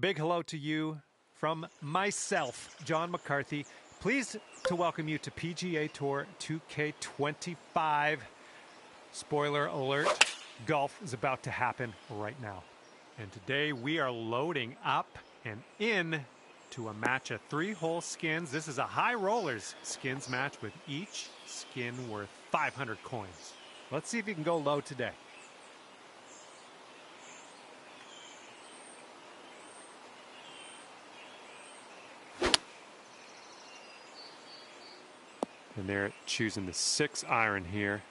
big hello to you from myself, John McCarthy. Pleased to welcome you to PGA Tour 2K25. Spoiler alert, golf is about to happen right now. And today we are loading up and in to a match of 3-hole skins. This is a high rollers skins match with each skin worth 500 coins. Let's see if you can go low today. And they're choosing the 6-iron here.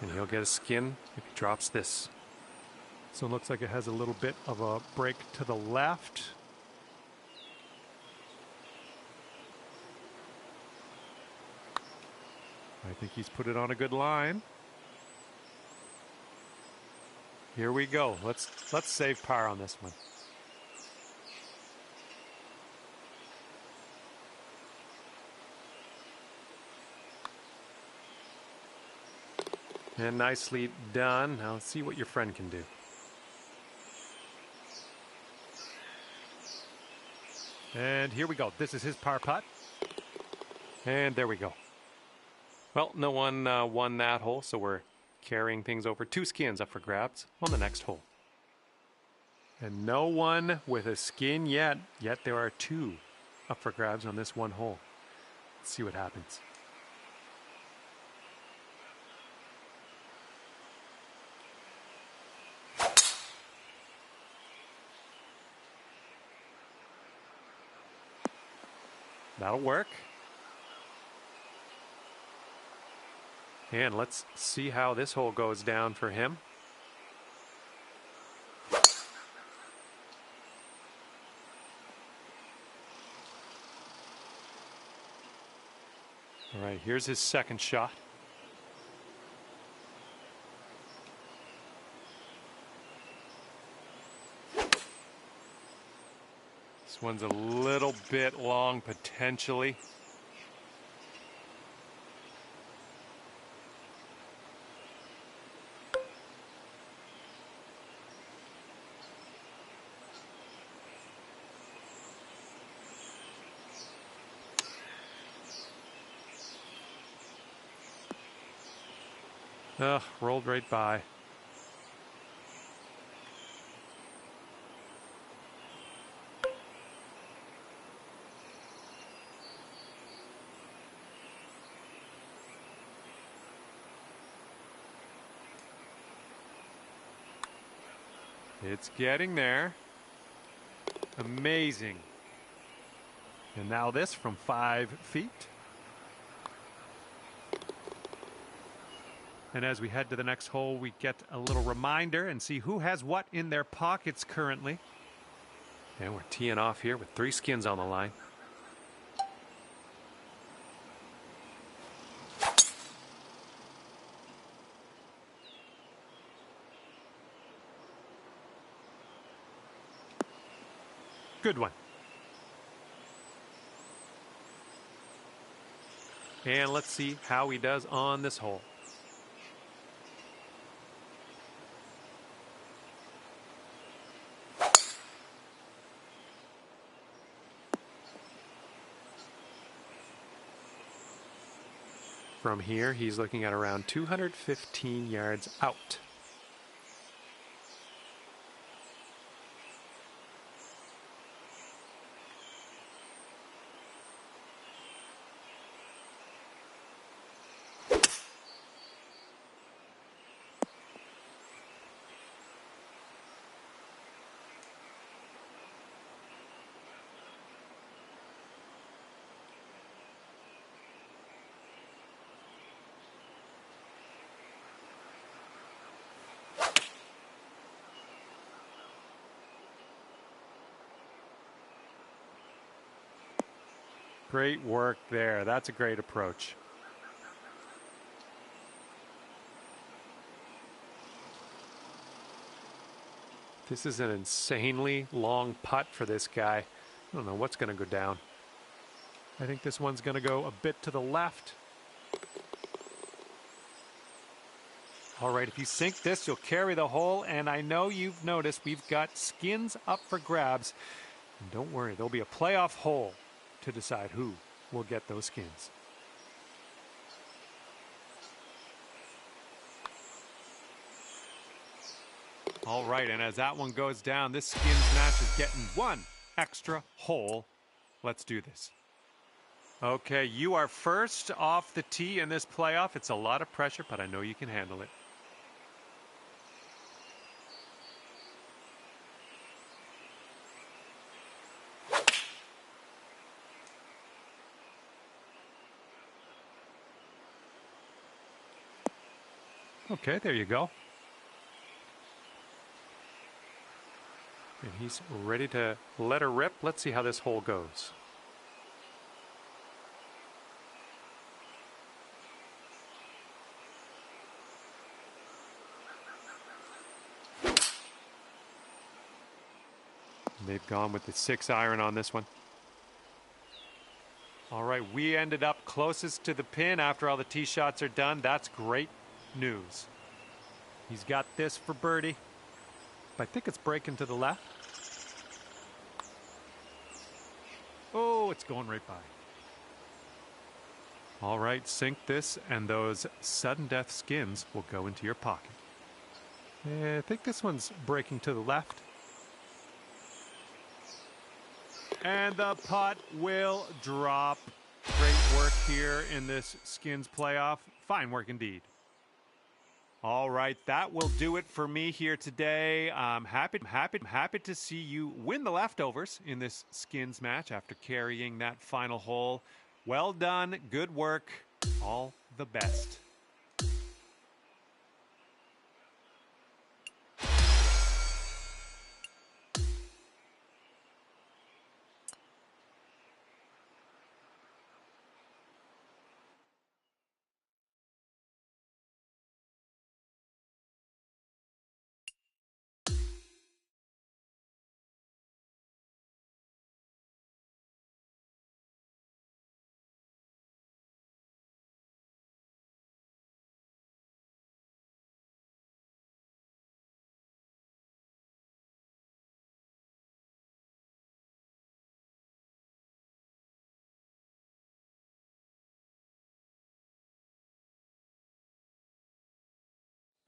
And he'll get a skin if he drops this. So it looks like it has a little bit of a break to the left. I think he's put it on a good line. Here we go. Let's save par on this one. And nicely done. Now let's see what your friend can do. And here we go. This is his par putt. And there we go. Well, no one won that hole, so we're carrying things over. 2 skins up for grabs on the next hole. And no one with a skin yet. Yet there are 2 up for grabs on this one hole. Let's see what happens. That'll work. And let's see how this hole goes down for him. All right, here's his second shot. This one's a little bit long, potentially. Rolled right by. It's getting there. Amazing. And now this from 5 feet. And as we head to the next hole, we get a little reminder and see who has what in their pockets currently. And we're teeing off here with 3 skins on the line. Good one. And let's see how he does on this hole. From here, he's looking at around 215 yards out. Great work there. That's a great approach. This is an insanely long putt for this guy. I don't know what's going to go down. I think this one's going to go a bit to the left. All right, if you sink this, you'll carry the hole, and I know you've noticed we've got skins up for grabs. And don't worry, there'll be a playoff hole to decide who will get those skins. All right, and as that one goes down, this skins match is getting one extra hole. Let's do this. Okay, you are first off the tee in this playoff. It's a lot of pressure, but I know you can handle it. Okay, there you go. And he's ready to let her rip. Let's see how this hole goes. They've gone with the 6-iron on this one. All right, we ended up closest to the pin after all the tee shots are done. That's great news. He's got this for birdie. I think it's breaking to the left. Oh, it's going right by. All right, sink this, and those sudden death skins will go into your pocket. I think this one's breaking to the left. And the putt will drop. Great work here in this skins playoff. Fine work indeed. All right, that will do it for me here today. I'm happy to see you win the leftovers in this skins match after carrying that final hole. Well done, good work, all the best.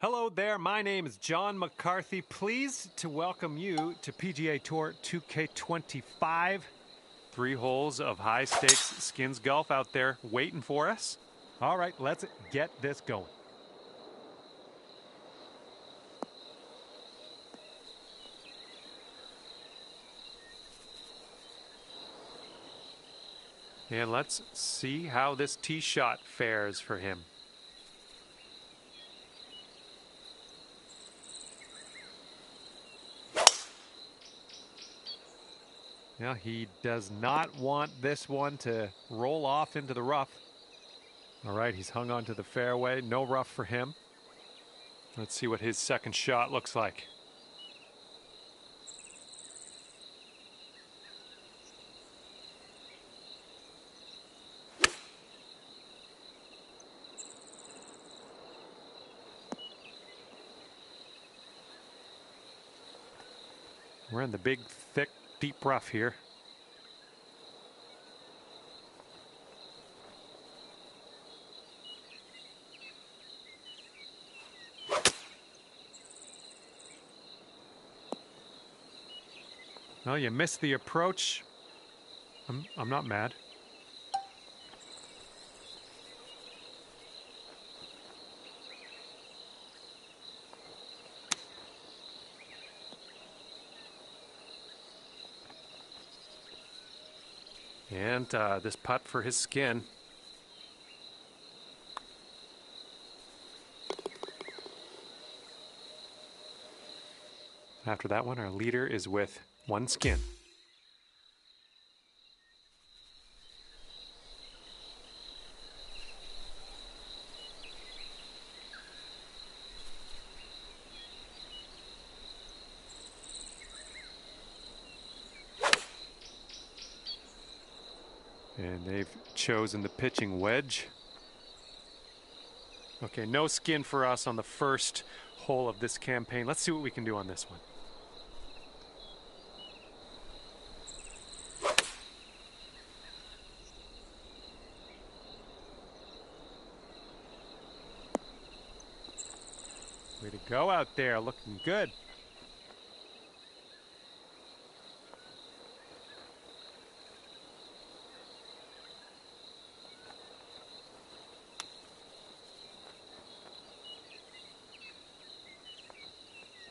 Hello there, my name is John McCarthy. Pleased to welcome you to PGA Tour 2K25. 3 holes of high-stakes skins golf out there waiting for us. All right, let's get this going. And let's see how this tee shot fares for him. Yeah, he does not want this one to roll off into the rough. All right, he's hung on to the fairway. No rough for him. Let's see what his second shot looks like. We're in the big, thick, deep rough here. Well, you missed the approach. I'm not mad. And this putt for his skin. After that one, our leader is with 1 skin. And they've chosen the pitching wedge. Okay, no skin for us on the first hole of this campaign. Let's see what we can do on this one. Way to go out there, looking good.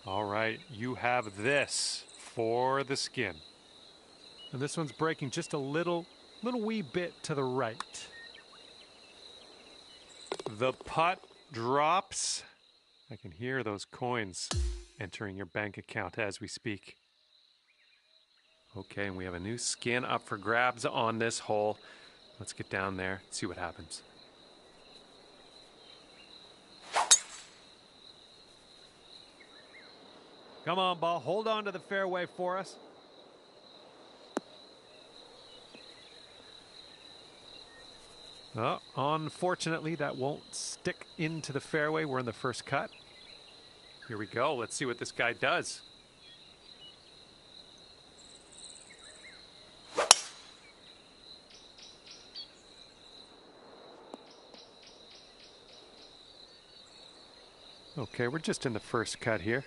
All right, you have this for the skin. And this one's breaking just a little wee bit to the right. The putt drops. I can hear those coins entering your bank account as we speak. Okay, and we have a new skin up for grabs on this hole. Let's get down there, see what happens. Come on, ball. Hold on to the fairway for us. Oh, unfortunately, that won't stick into the fairway. We're in the first cut. Here we go. Let's see what this guy does. Okay, we're just in the first cut here.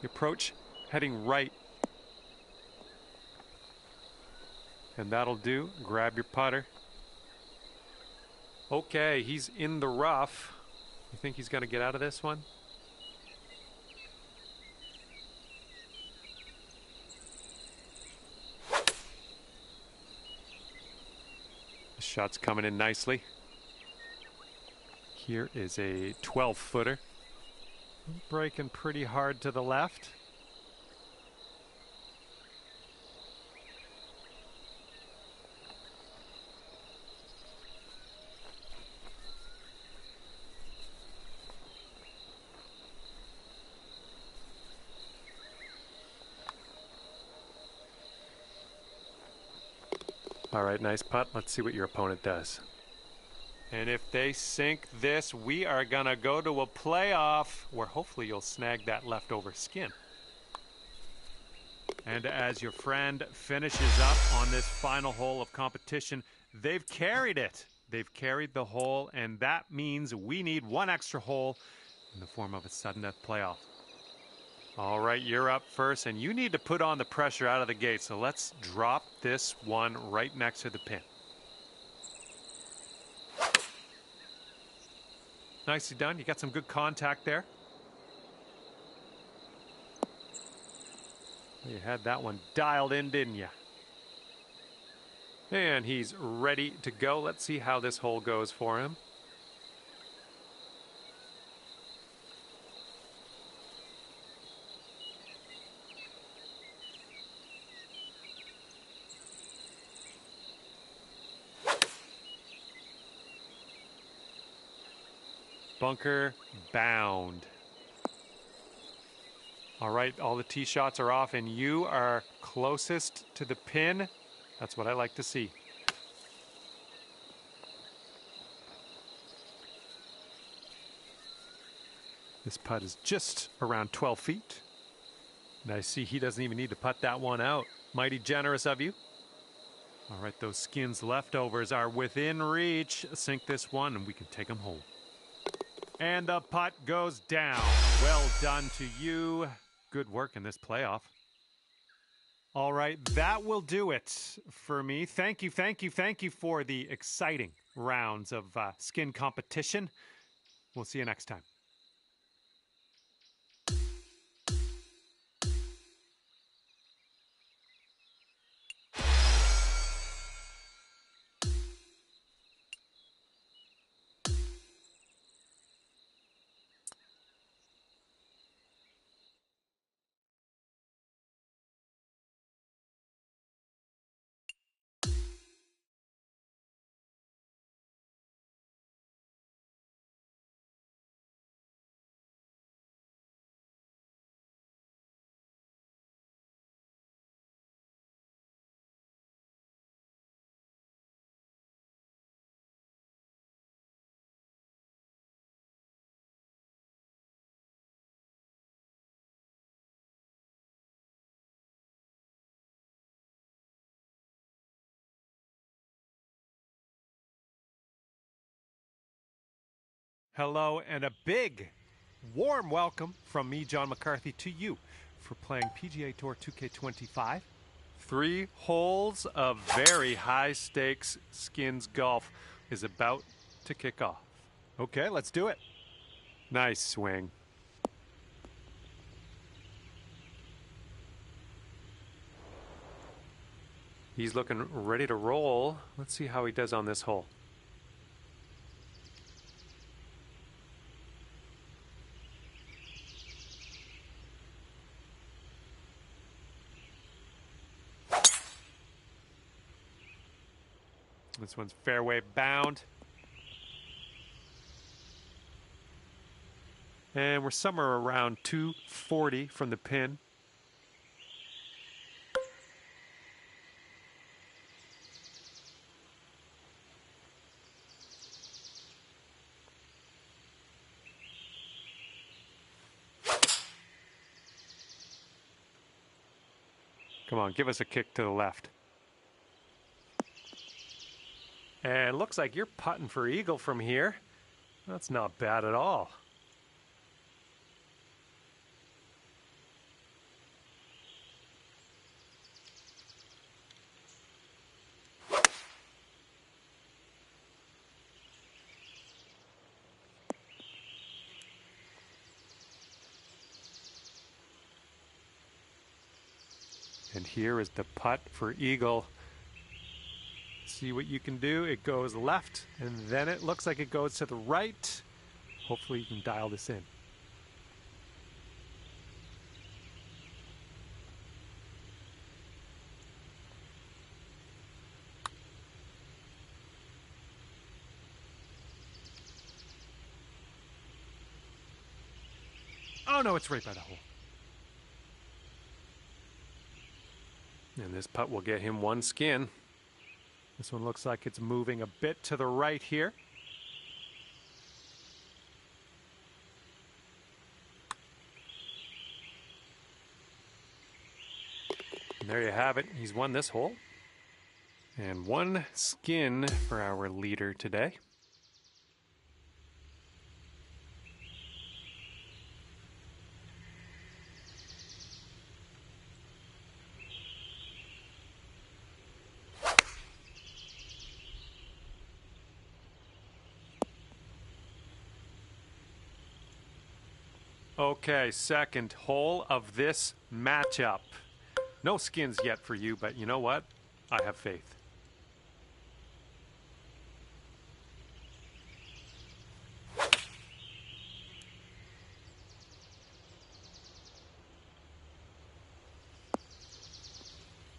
The approach heading right. And that'll do. Grab your putter. Okay, he's in the rough. You think he's going to get out of this one? The shot's coming in nicely. Here is a 12-footer. Breaking pretty hard to the left. All right, nice putt. Let's see what your opponent does. And if they sink this, we are going to go to a playoff where hopefully you'll snag that leftover skin. And as your friend finishes up on this final hole of competition, they've carried it. They've carried the hole, and that means we need one extra hole in the form of a sudden death playoff. All right, you're up first, and you need to put on the pressure out of the gate. So let's drop this one right next to the pin. Nicely done. You got some good contact there. You had that one dialed in, didn't you? And he's ready to go. Let's see how this hole goes for him. Bunker bound. All right, all the tee shots are off, and you are closest to the pin. That's what I like to see. This putt is just around 12 feet. And I see he doesn't even need to putt that one out. Mighty generous of you. All right, those skins leftovers are within reach. Sink this one, and we can take them home. And the putt goes down. Well done to you. Good work in this playoff. All right, that will do it for me. Thank you for the exciting rounds of skin competition. We'll see you next time. Hello and a big, warm welcome from me, John McCarthy, to you for playing PGA Tour 2K25. 3 holes of very high-stakes skins golf is about to kick off. Okay, let's do it. Nice swing. He's looking ready to roll. Let's see how he does on this hole. This one's fairway bound. And we're somewhere around 240 from the pin. Come on, give us a kick to the left. And it looks like you're putting for eagle from here. That's not bad at all. And here is the putt for eagle. See what you can do. It goes left, and then it looks like it goes to the right. Hopefully you can dial this in. Oh no, it's right by the hole. And this putt will get him one skin. This one looks like it's moving a bit to the right here. And there you have it. He's won this hole. And one skin for our leader today. Okay, second hole of this matchup. No skins yet for you, but you know what? I have faith.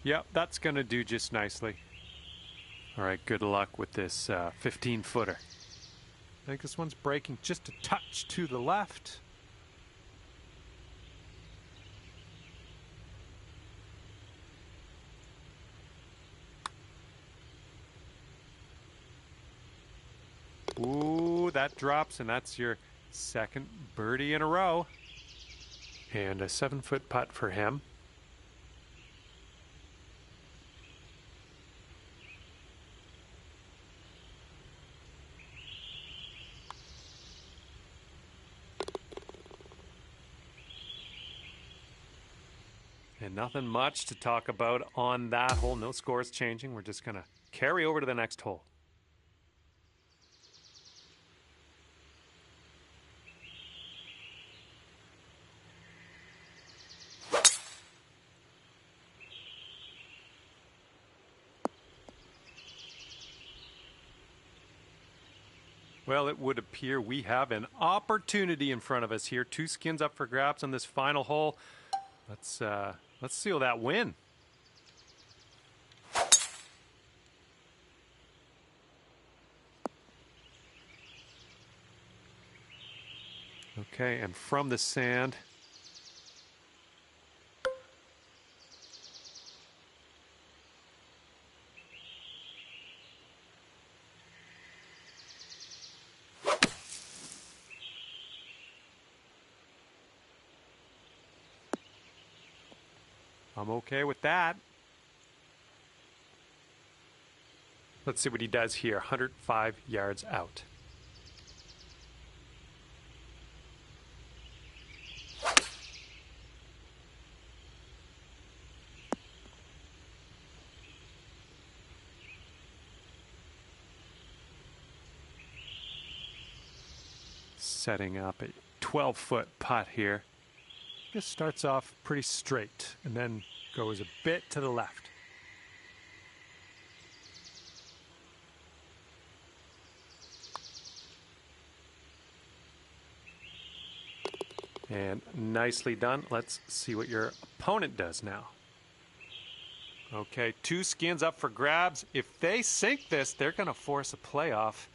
Yep, that's going to do just nicely. All right, good luck with this 15-footer. I think this one's breaking just a touch to the left. Ooh, that drops, and that's your second birdie in a row. And a 7-foot putt for him. And nothing much to talk about on that hole. No scores changing. We're just going to carry over to the next hole. Well, it would appear we have an opportunity in front of us here. 2 skins up for grabs on this final hole. Let's seal that win. Okay, and from the sand. I'm okay with that. Let's see what he does here. 105 yards out. setting up a 12-foot putt here. This starts off pretty straight and then goes a bit to the left. And nicely done. Let's see what your opponent does now. Okay, 2 skins up for grabs. If they sink this, they're going to force a playoff,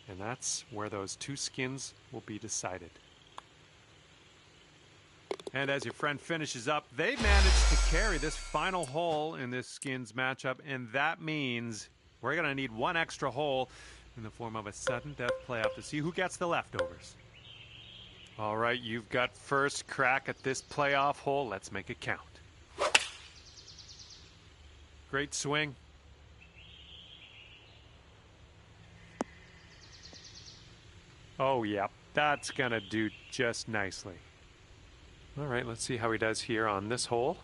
and that's where those 2 skins will be decided. And as your friend finishes up, they managed to carry this final hole in this skins matchup, and that means we're going to need 1 extra hole in the form of a sudden death playoff to see who gets the leftovers. All right, you've got first crack at this playoff hole. Let's make it count. Great swing. Oh, yeah, that's going to do just nicely. All right, let's see how he does here on this hole.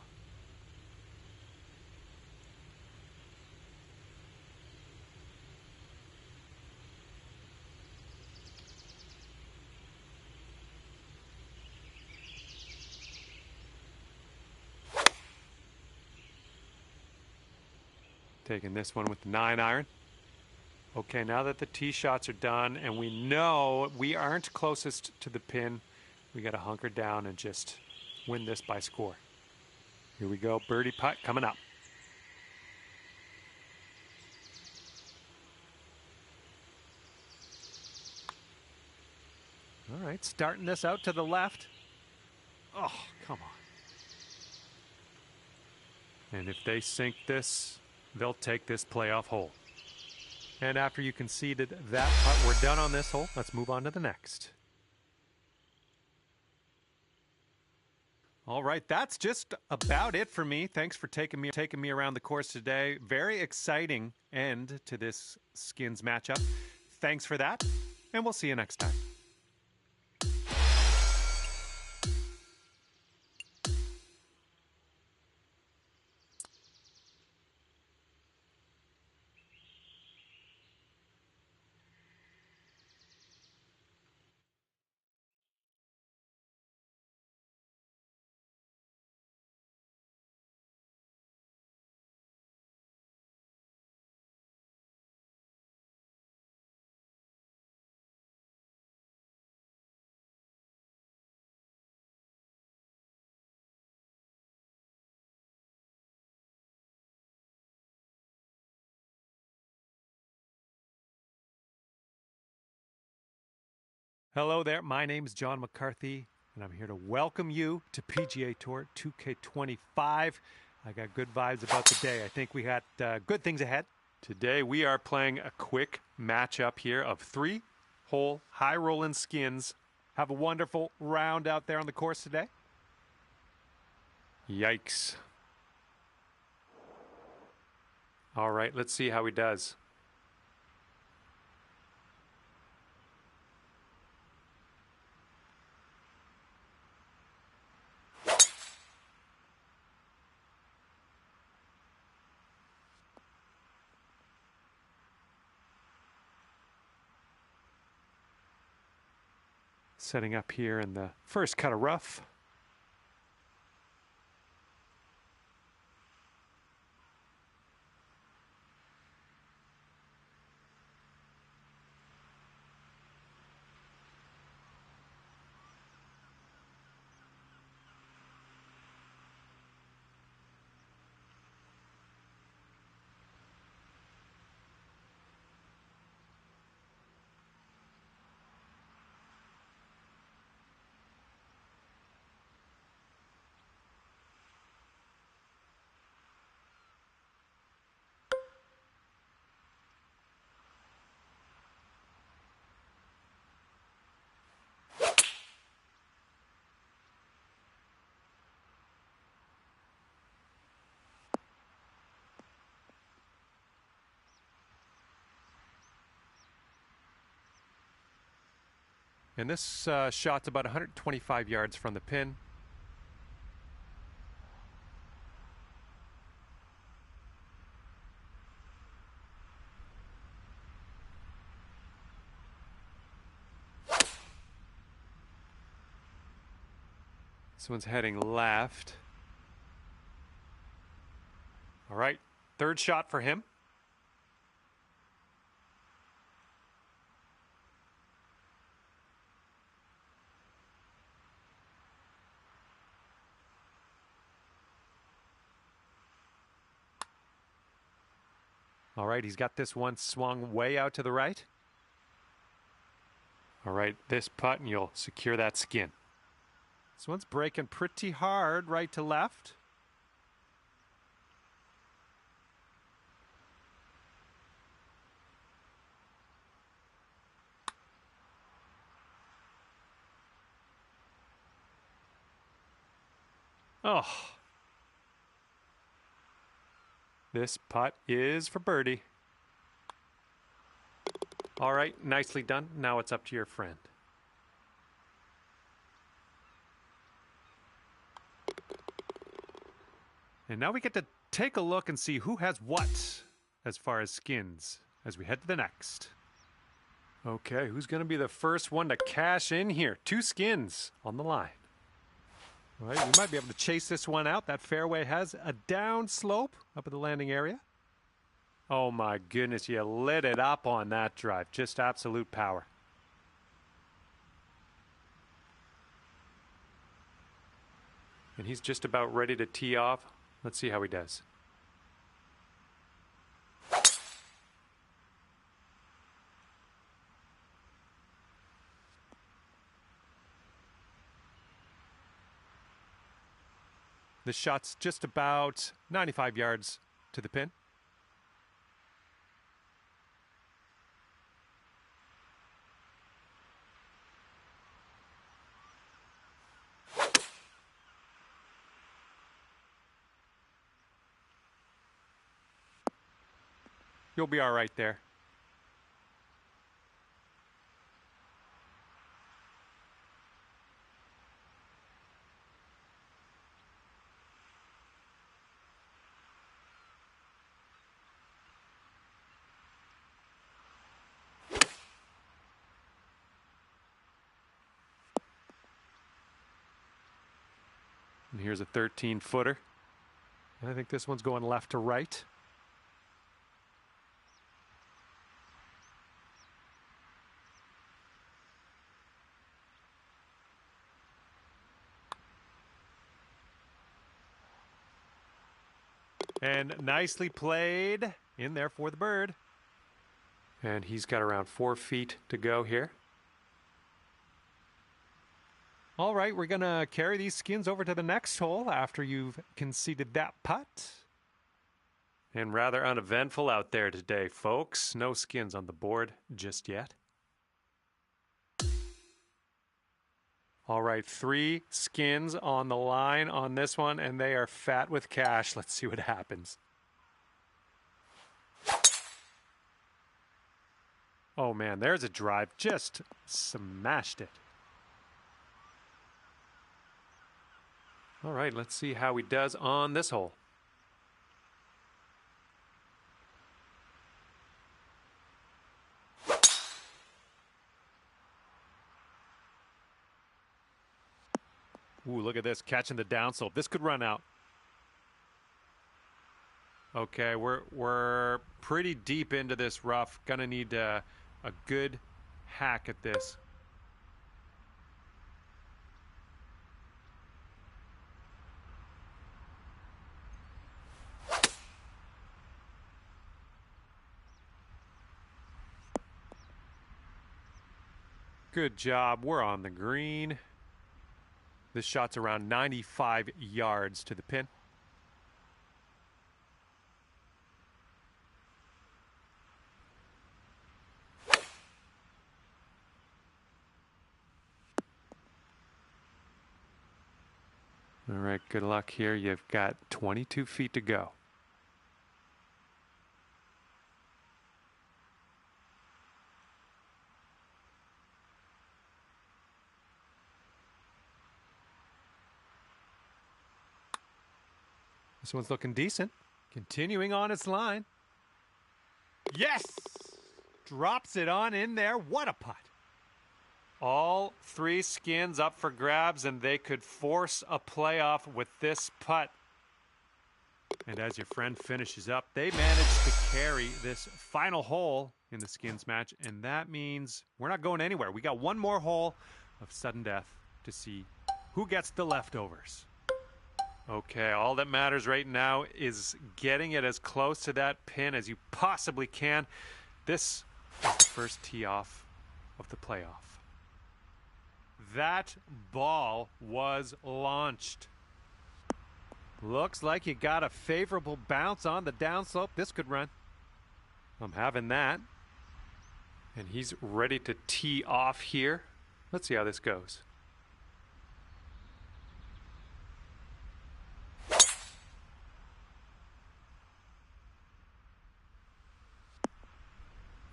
Taking this one with the 9-iron. Okay, now that the tee shots are done and we know we aren't closest to the pin, we got to hunker down and just win this by score. Here we go, birdie putt coming up. All right, starting this out to the left. Oh, come on. And if they sink this, they'll take this playoff hole. And after you conceded that putt, we're done on this hole. Let's move on to the next. All right, that's just about it for me. Thanks for taking me around the course today. Very exciting end to this skins matchup. Thanks for that, and we'll see you next time. Hello there, my name is John McCarthy, and I'm here to welcome you to PGA Tour 2K25. I got good vibes about the day. I think we got good things ahead. Today we are playing a quick matchup here of 3-hole high-rolling skins. Have a wonderful round out there on the course today. Yikes. All right, let's see how he does. Setting up here in the first cut of rough. And this shot's about 125 yards from the pin. This one's heading left. All right, third shot for him. All right, he's got this one swung way out to the right. All right, this putt and you'll secure that skin. This one's breaking pretty hard right to left. Oh. This putt is for birdie. All right, nicely done. Now it's up to your friend. And now we get to take a look and see who has what as far as skins as we head to the next. Okay, who's going to be the first one to cash in here? 2 skins on the line. All right, we might be able to chase this one out. That fairway has a down slope up at the landing area. Oh my goodness, you lit it up on that drive. Just absolute power. And he's just about ready to tee off. Let's see how he does. This shot's just about 95 yards to the pin. You'll be all right there. And here's a 13-footer. I think this one's going left to right. And nicely played in there for the bird. And he's got around 4 feet to go here. All right, we're going to carry these skins over to the next hole after you've conceded that putt. And rather uneventful out there today, folks. No skins on the board just yet. All right, 3 skins on the line on this one, and they are fat with cash. Let's see what happens. Oh, man, there's a drive. Just smashed it. All right, let's see how he does on this hole. Ooh, look at this, catching the downslope. This could run out. Okay, we're pretty deep into this rough. Gonna need a good hack at this. Good job. We're on the green. This shot's around 95 yards to the pin. All right, good luck here. You've got 22 feet to go. This one's looking decent. Continuing on its line. Yes! Drops it on in there. What a putt. All three skins up for grabs, and they could force a playoff with this putt. And as your friend finishes up, they managed to carry this final hole in the skins match, and that means we're not going anywhere. We got one more hole of sudden death to see who gets the leftovers. Okay, all that matters right now is getting it as close to that pin as you possibly can. This is the first tee off of the playoff. That ball was launched. Looks like you got a favorable bounce on the downslope. This could run. I'm having that. And he's ready to tee off here. Let's see how this goes.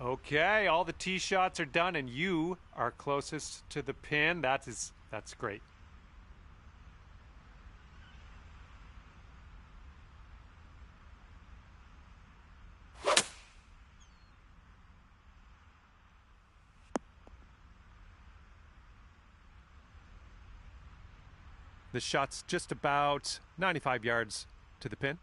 Okay, all the tee shots are done, and you are closest to the pin. That's great. The shot's just about 95 yards to the pin.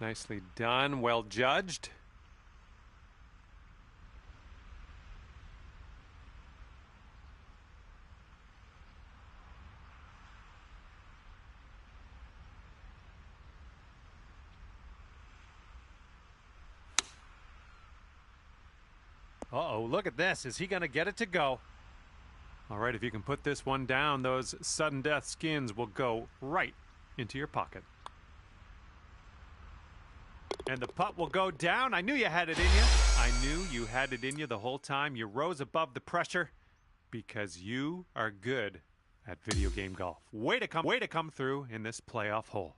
Nicely done, well judged. Uh-oh, look at this. Is he going to get it to go? All right, if you can put this one down, those sudden death skins will go right into your pocket. And the putt will go down. I knew you had it in you. I knew you had it in you the whole time. You rose above the pressure because you are good at video game golf. Way to come through in this playoff hole.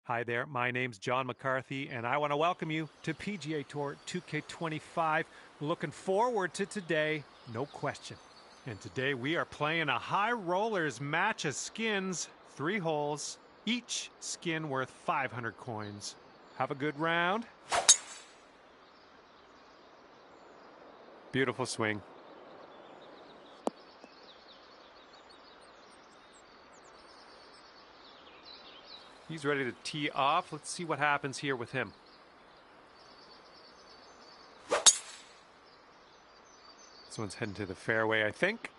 Hi there, my name's John McCarthy, and I want to welcome you to PGA Tour 2K25. Looking forward to today, no question. And today we are playing a high rollers match of skins, 3 holes, each skin worth 500 coins. Have a good round. Beautiful swing. He's ready to tee off. Let's see what happens here with him. This one's heading to the fairway, I think.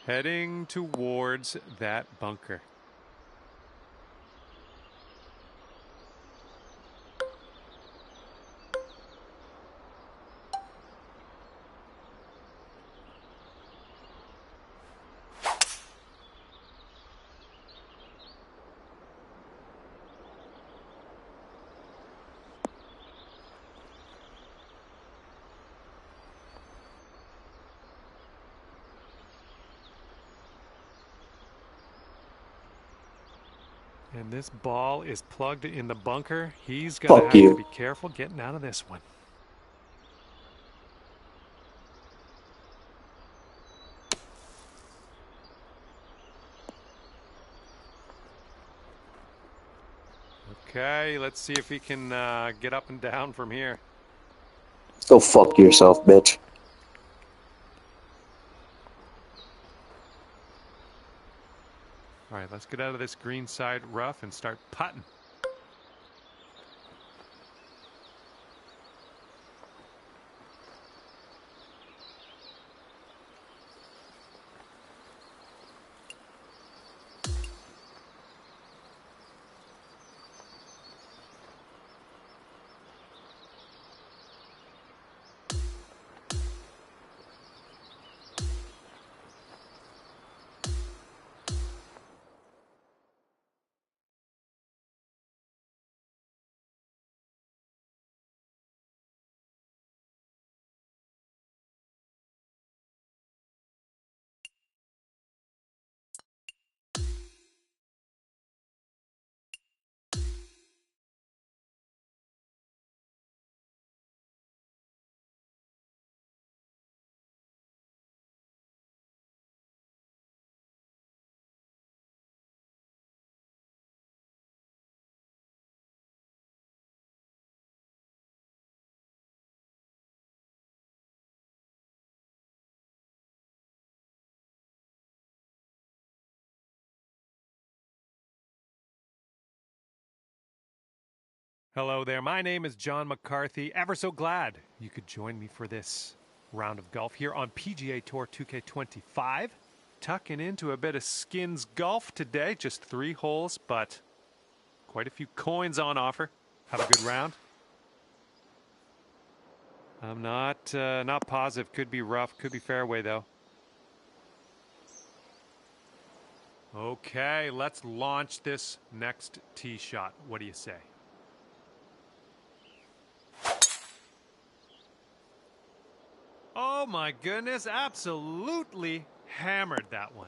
Heading towards that bunker. And this ball is plugged in the bunker. He's going to Fuck have you. to be careful getting out of this one. Okay, let's see if he can get up and down from here. Go fuck yourself, bitch. All right, let's get out of this green side rough and start putting. Hello there, my name is John McCarthy. Ever so glad you could join me for this round of golf here on PGA Tour 2K25. Tucking into a bit of skins golf today, just 3 holes, but quite a few coins on offer. Have a good round. I'm not positive. Could be rough, could be fairway though. Okay, let's launch this next tee shot. What do you say? Oh my goodness, absolutely hammered that one.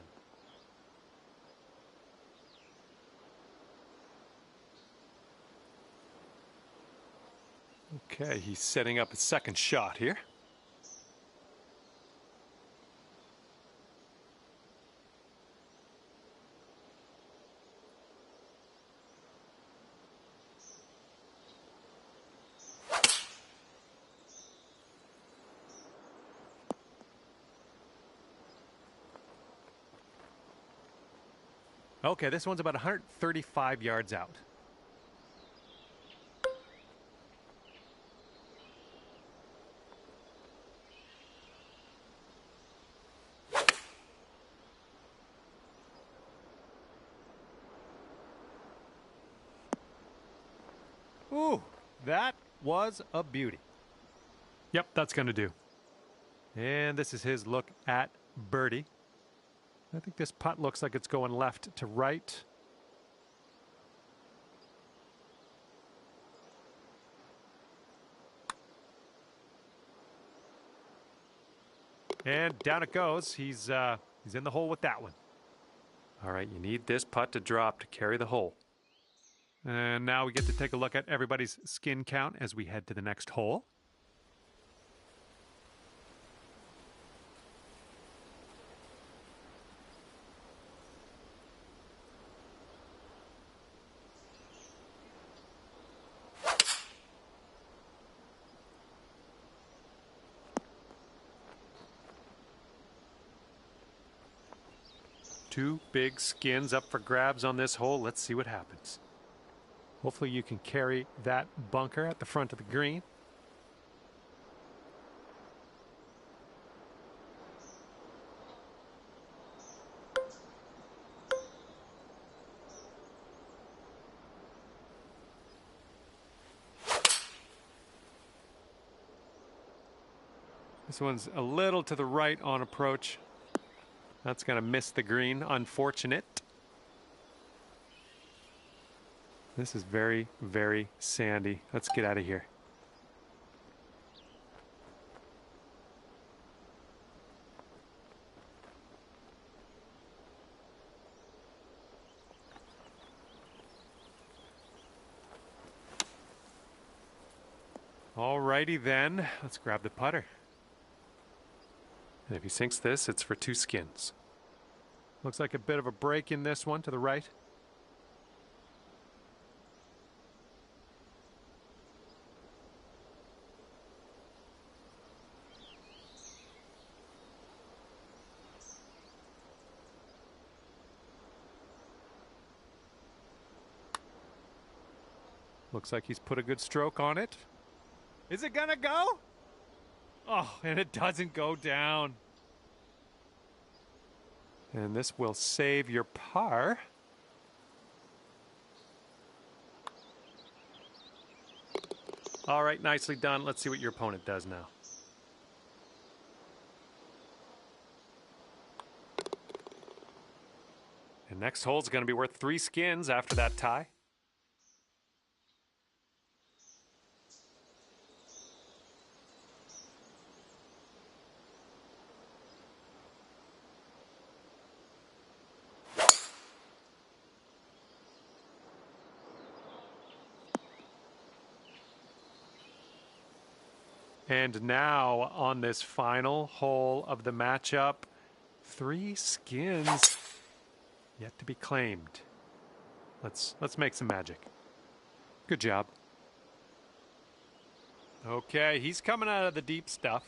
Okay, he's setting up his second shot here. Okay, this one's about 135 yards out. Ooh, that was a beauty. Yep, that's going to do. And this is his look at birdie. I think this putt looks like it's going left to right. And down it goes. He's in the hole with that one. All right, you need this putt to drop to carry the hole. And now we get to take a look at everybody's skin count as we head to the next hole. Two big skins up for grabs on this hole. Let's see what happens. Hopefully you can carry that bunker at the front of the green. This one's a little to the right on approach. That's going to miss the green. Unfortunate. This is very, very sandy. Let's get out of here. Alrighty then, let's grab the putter. And if he sinks this, it's for 2 skins. Looks like a bit of a break in this one to the right. Looks like he's put a good stroke on it. Is it gonna go? Oh, and it doesn't go down. And this will save your par. All right, nicely done. Let's see what your opponent does now. And next hole's gonna be worth 3 skins after that tie. And now on this final hole of the matchup, 3 skins yet to be claimed. Let's make some magic. Good job. Okay, he's coming out of the deep stuff.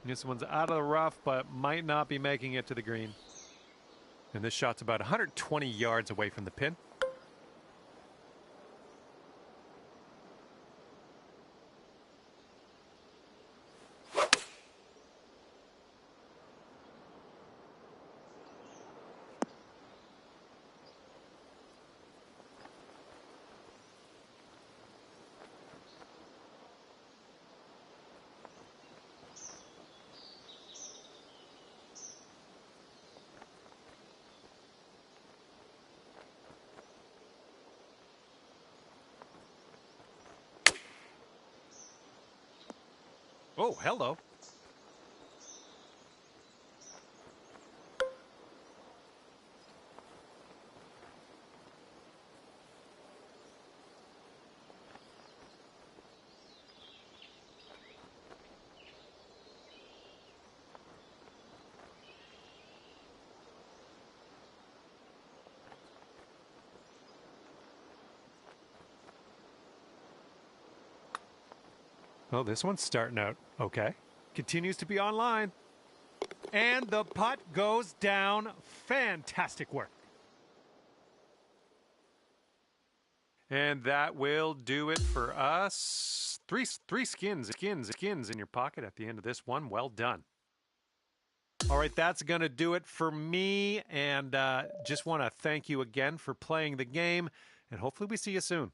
This one's out of the rough, but might not be making it to the green. And this shot's about 120 yards away from the pin. Oh, hello. Oh, this one's starting out okay. Continues to be online. And the putt goes down. Fantastic work. And that will do it for us. Three skins in your pocket at the end of this one. Well done. All right, that's going to do it for me. And just want to thank you again for playing the game. And hopefully we see you soon.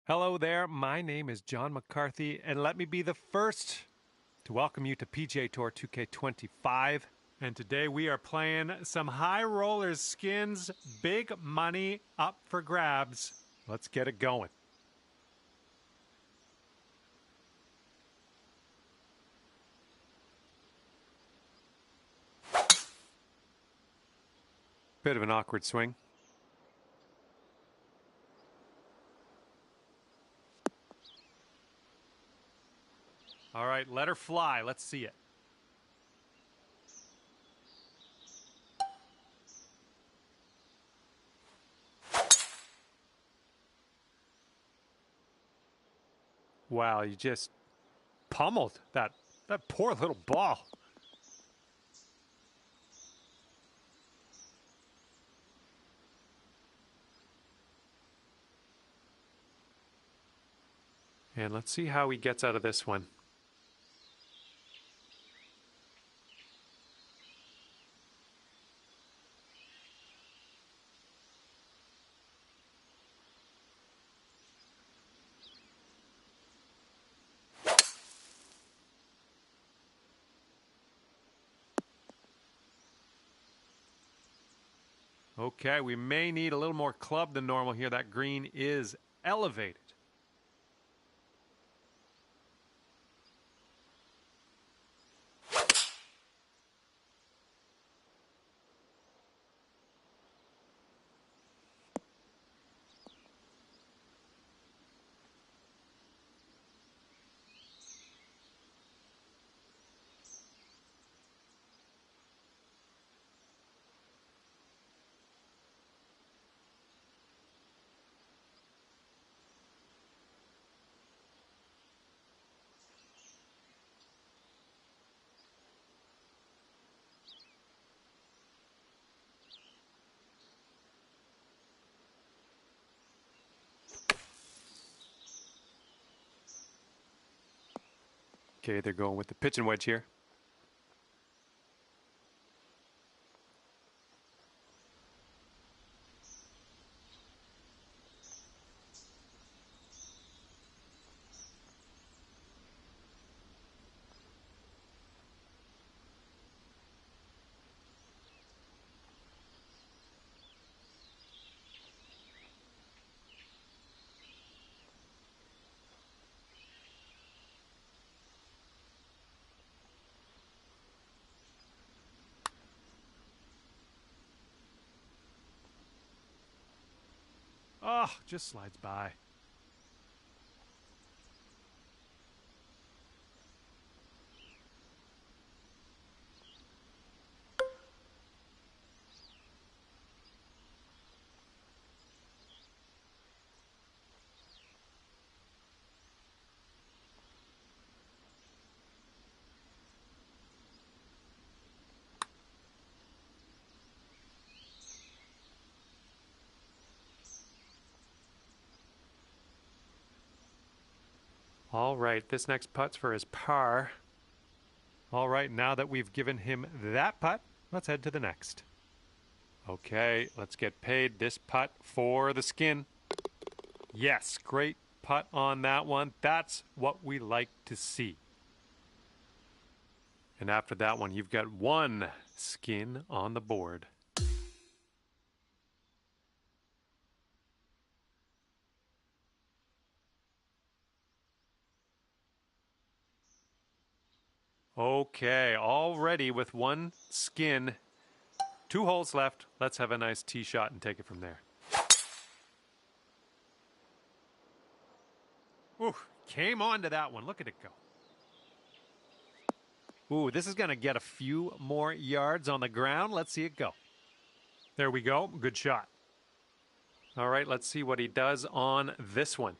Hello there, my name is John McCarthy, and let me be the first to welcome you to PGA Tour 2K25. And today we are playing some high rollers skins, big money up for grabs. Let's get it going. Bit of an awkward swing. All right, let her fly. Let's see it. Wow, you just pummeled that poor little ball. And let's see how he gets out of this one. Okay, we may need a little more club than normal here. That green is elevated. Okay, they're going with the pitching wedge here. Oh, just slides by. All right, this next putt's for his par. All right, now that we've given him that putt, let's head to the next. Okay, let's get paid this putt for the skin. Yes, great putt on that one. That's what we like to see. And after that one, you've got one skin on the board. Okay, already with one skin, 2 holes left. Let's have a nice tee shot and take it from there. Ooh, came on to that one. Look at it go. Ooh, this is going to get a few more yards on the ground. Let's see it go. There we go. Good shot. All right, let's see what he does on this one.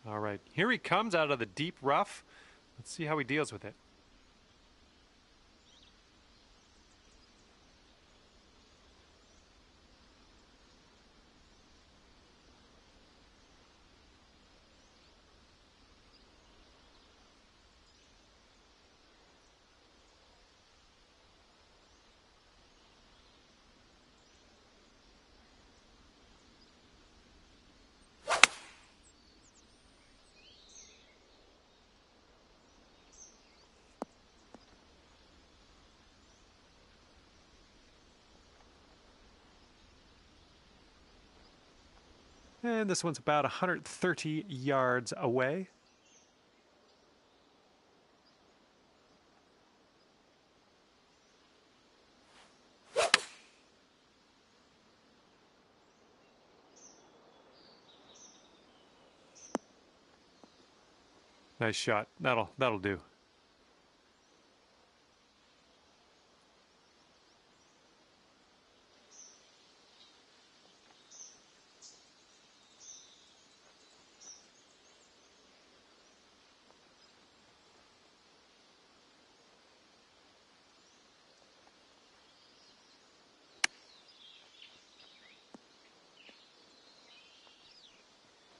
All right, here he comes out of the deep rough. Let's see how he deals with it. And this one's about 130 yards away. Nice shot. That'll do.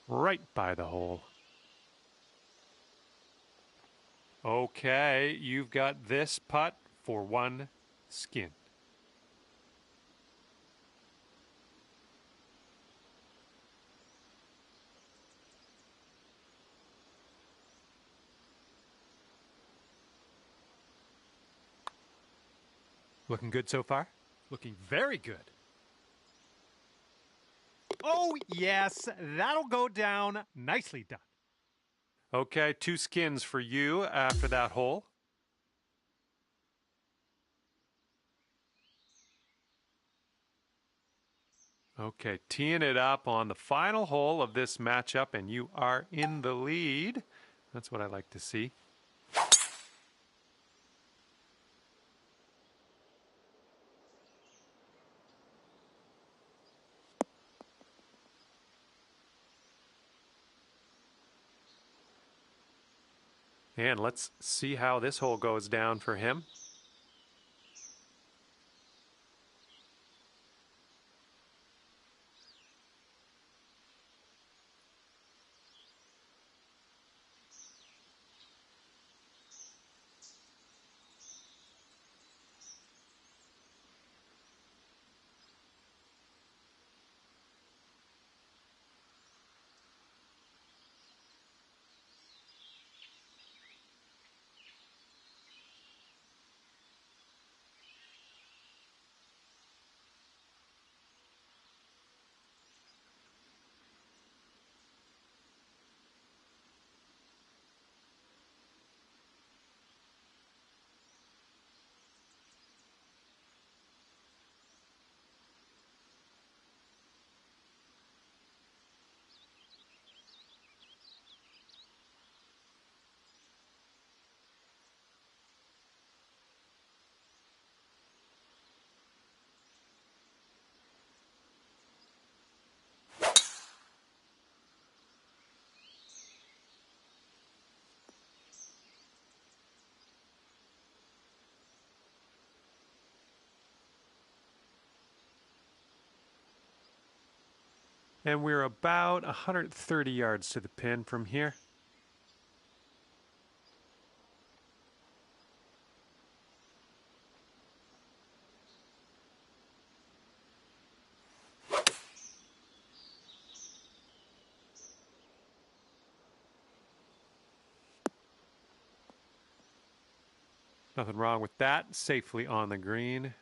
Right by the hole. Okay, you've got this putt for one skin. Looking good so far? Looking very good. Oh, yes, that'll go down. Nicely done. Okay, 2 skins for you after that hole. Okay, teeing it up on the final hole of this matchup, and you are in the lead. That's what I like to see. And let's see how this hole goes down for him. And we're about 130 yards to the pin from here. Nothing wrong with that. Safely on the green.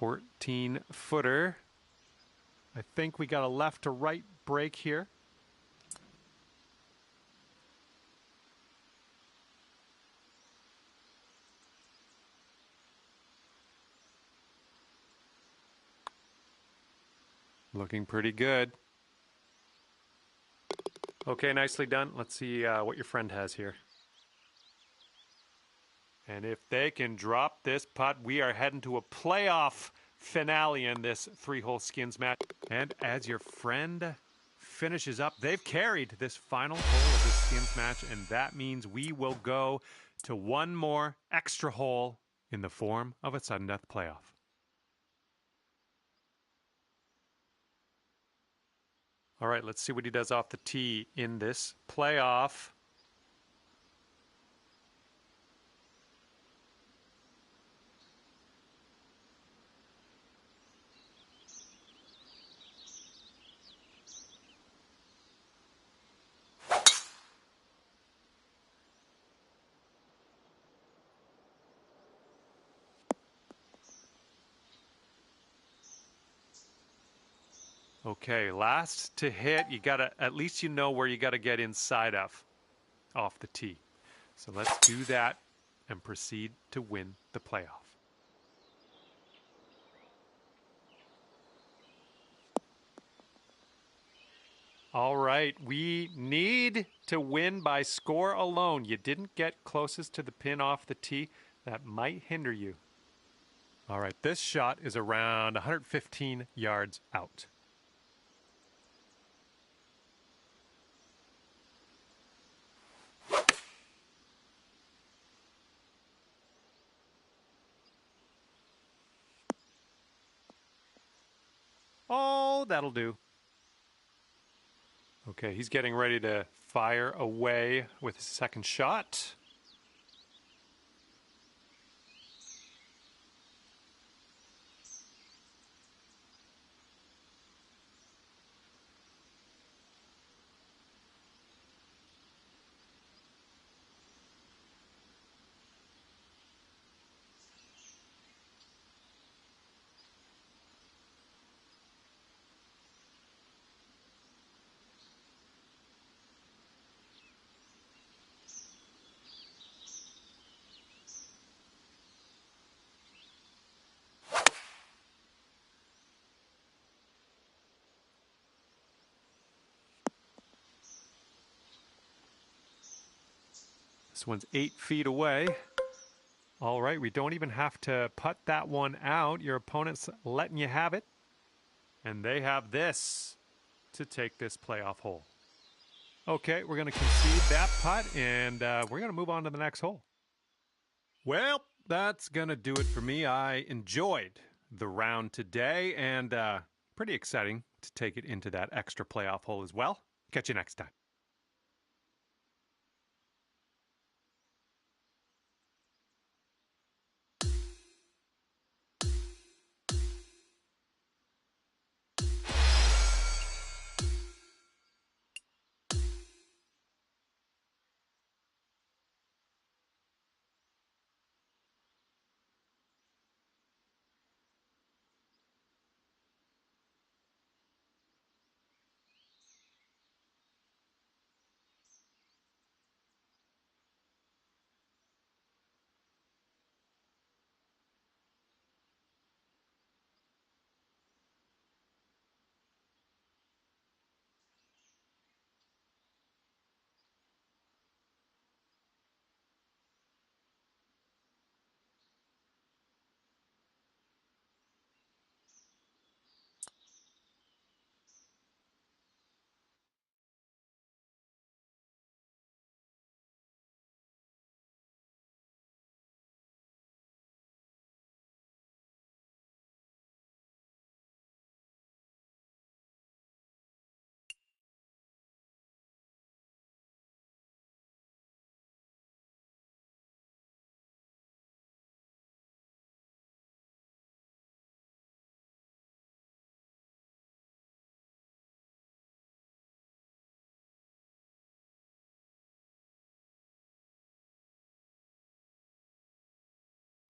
$14-footer. I think we got a left to right break here. Looking pretty good. Okay, nicely done. Let's see what your friend has here. And if they can drop this putt, we are heading to a playoff finale in this 3-hole skins match. And as your friend finishes up, they've carried this final hole of the skins match, and that means we will go to one more extra hole in the form of a sudden death playoff. All right, let's see what he does off the tee in this playoff. Okay, last to hit. You gotta, at least you know where you gotta get inside of off the tee. So let's do that and proceed to win the playoff. All right, we need to win by score alone. You didn't get closest to the pin off the tee. That might hinder you. All right, this shot is around 115 yards out. Oh, that'll do. Okay, he's getting ready to fire away with his second shot. This one's 8 feet away. All right, we don't even have to putt that one out. Your opponent's letting you have it. And they have this to take this playoff hole. Okay, we're going to concede that putt, and we're going to move on to the next hole. Well, that's going to do it for me. I enjoyed the round today, and pretty exciting to take it into that extra playoff hole as well. Catch you next time.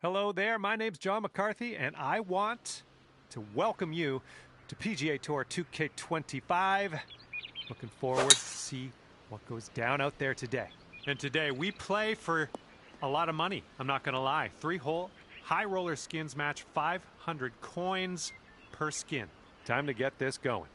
Hello there, my name's John McCarthy, and I want to welcome you to PGA Tour 2K25. Looking forward to see what goes down out there today. And today we play for a lot of money, I'm not going to lie. 3-hole high roller skins match, 500 coins per skin. Time to get this going.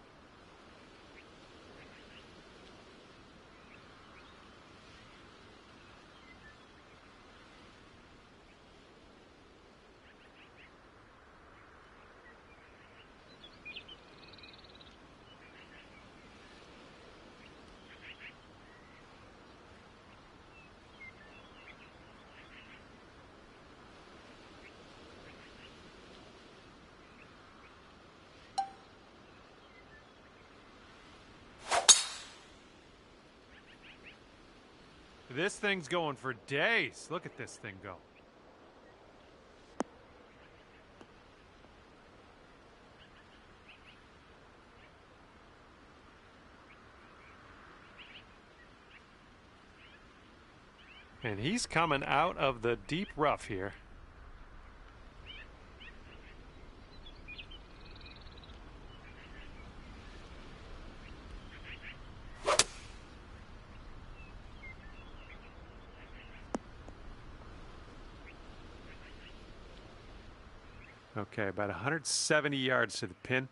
This thing's going for days. Look at this thing go. And he's coming out of the deep rough here. Okay, about 170 yards to the pin.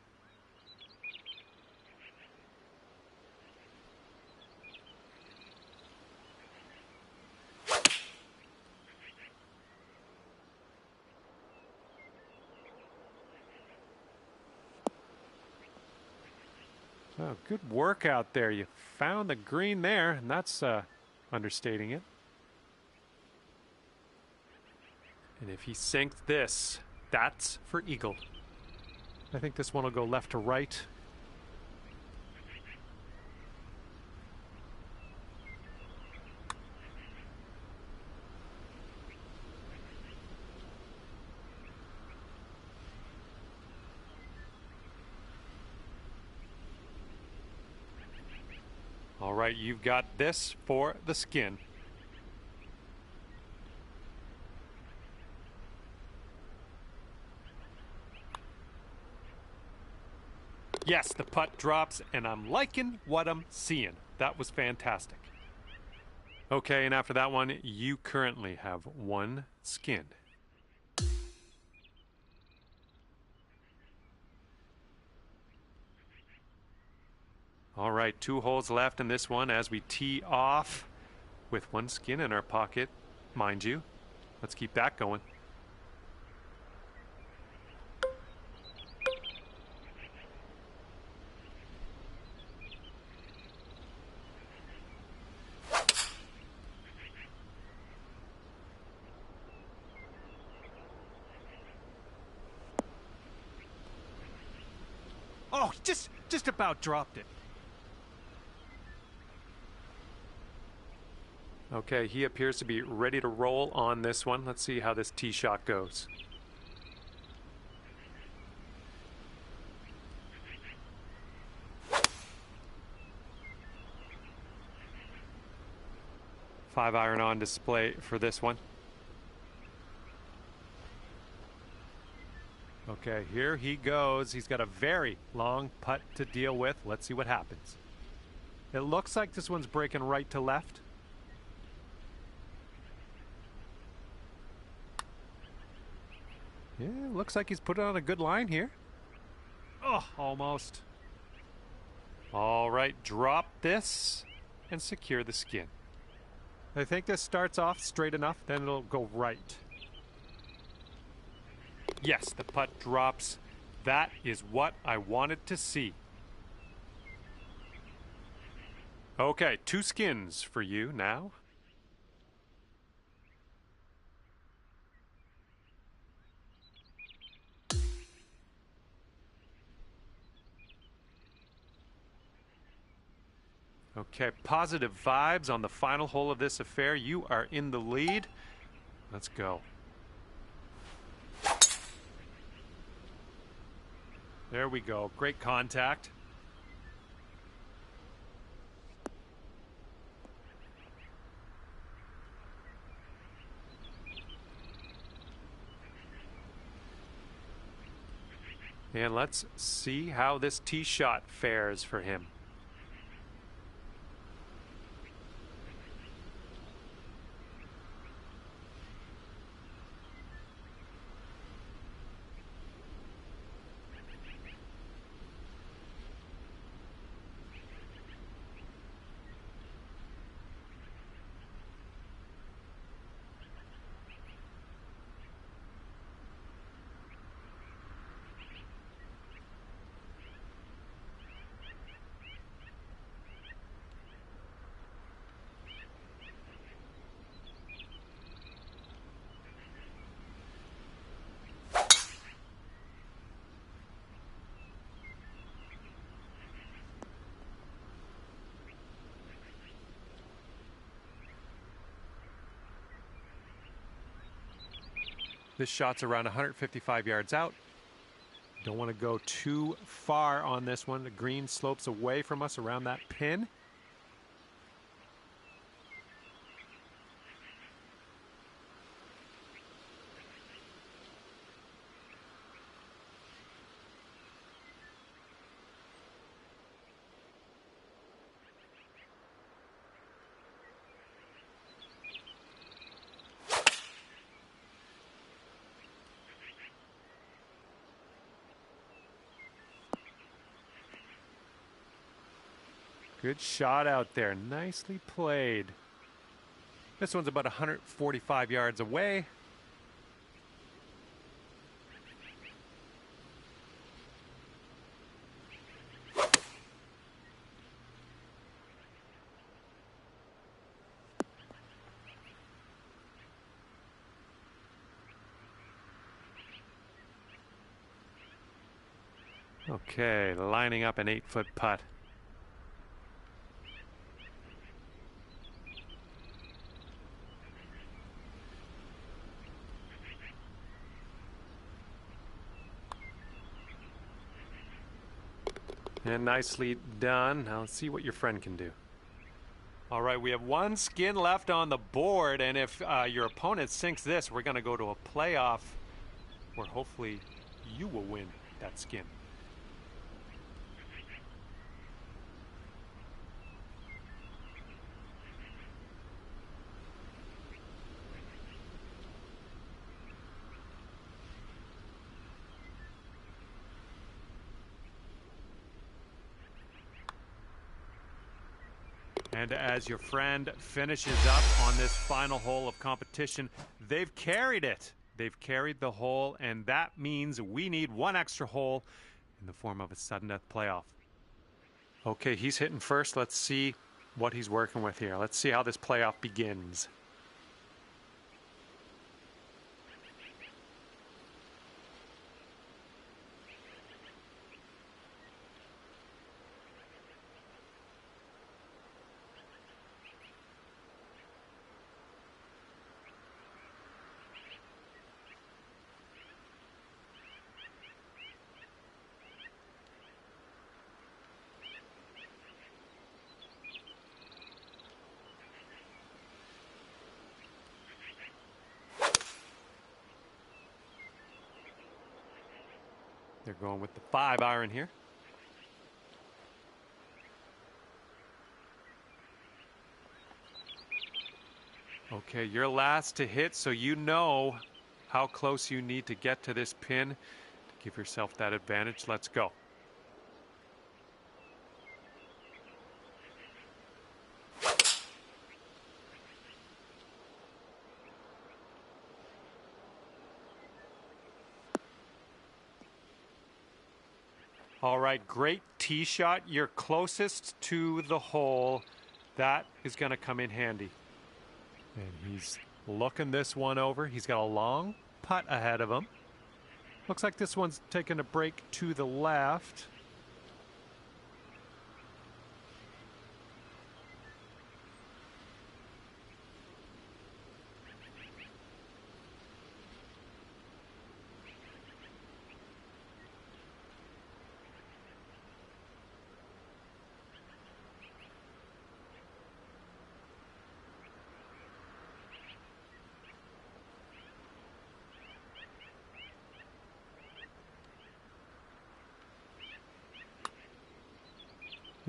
Oh, good work out there. You found the green there, and that's understating it. And if he sinks this, that's for eagle. I think this one will go left to right. All right, you've got this for the skin. Yes, the putt drops, and I'm liking what I'm seeing. That was fantastic. Okay, and after that one, you currently have one skin. All right, 2 holes left in this one as we tee off with one skin in our pocket, mind you. Let's keep that going. Oh, just about dropped it. Okay, he appears to be ready to roll on this one. Let's see how this tee shot goes. Five iron on display for this one. Okay, here he goes. He's got a very long putt to deal with. Let's see what happens. It looks like this one's breaking right to left. Yeah, looks like he's put it on a good line here. Oh, almost. All right, drop this and secure the skin. I think this starts off straight enough, then it'll go right. Yes, the putt drops. That is what I wanted to see. Okay, 2 skins for you now. Okay, positive vibes on the final hole of this affair. You are in the lead. Let's go. There we go. Great contact. And let's see how this tee shot fares for him. This shot's around 155 yards out. Don't want to go too far on this one. The green slopes away from us around that pin. Good shot out there. Nicely played. This one's about 145 yards away. Okay, lining up an 8-foot putt. And nicely done. Now let's see what your friend can do. All right, we have one skin left on the board, and if your opponent sinks this, we're going to go to a playoff where hopefully you will win that skin. And as your friend finishes up on this final hole of competition, they've carried it. They've carried the hole, and that means we need one extra hole in the form of a sudden death playoff. Okay, he's hitting first. Let's see what he's working with here. Let's see how this playoff begins. They're going with the 5-iron here. Okay, you're last to hit, so you know how close you need to get to this pin to give yourself that advantage. Let's go. All right, great tee shot. You're closest to the hole. That is going to come in handy. And he's looking this one over. He's got a long putt ahead of him. Looks like this one's taking a break to the left.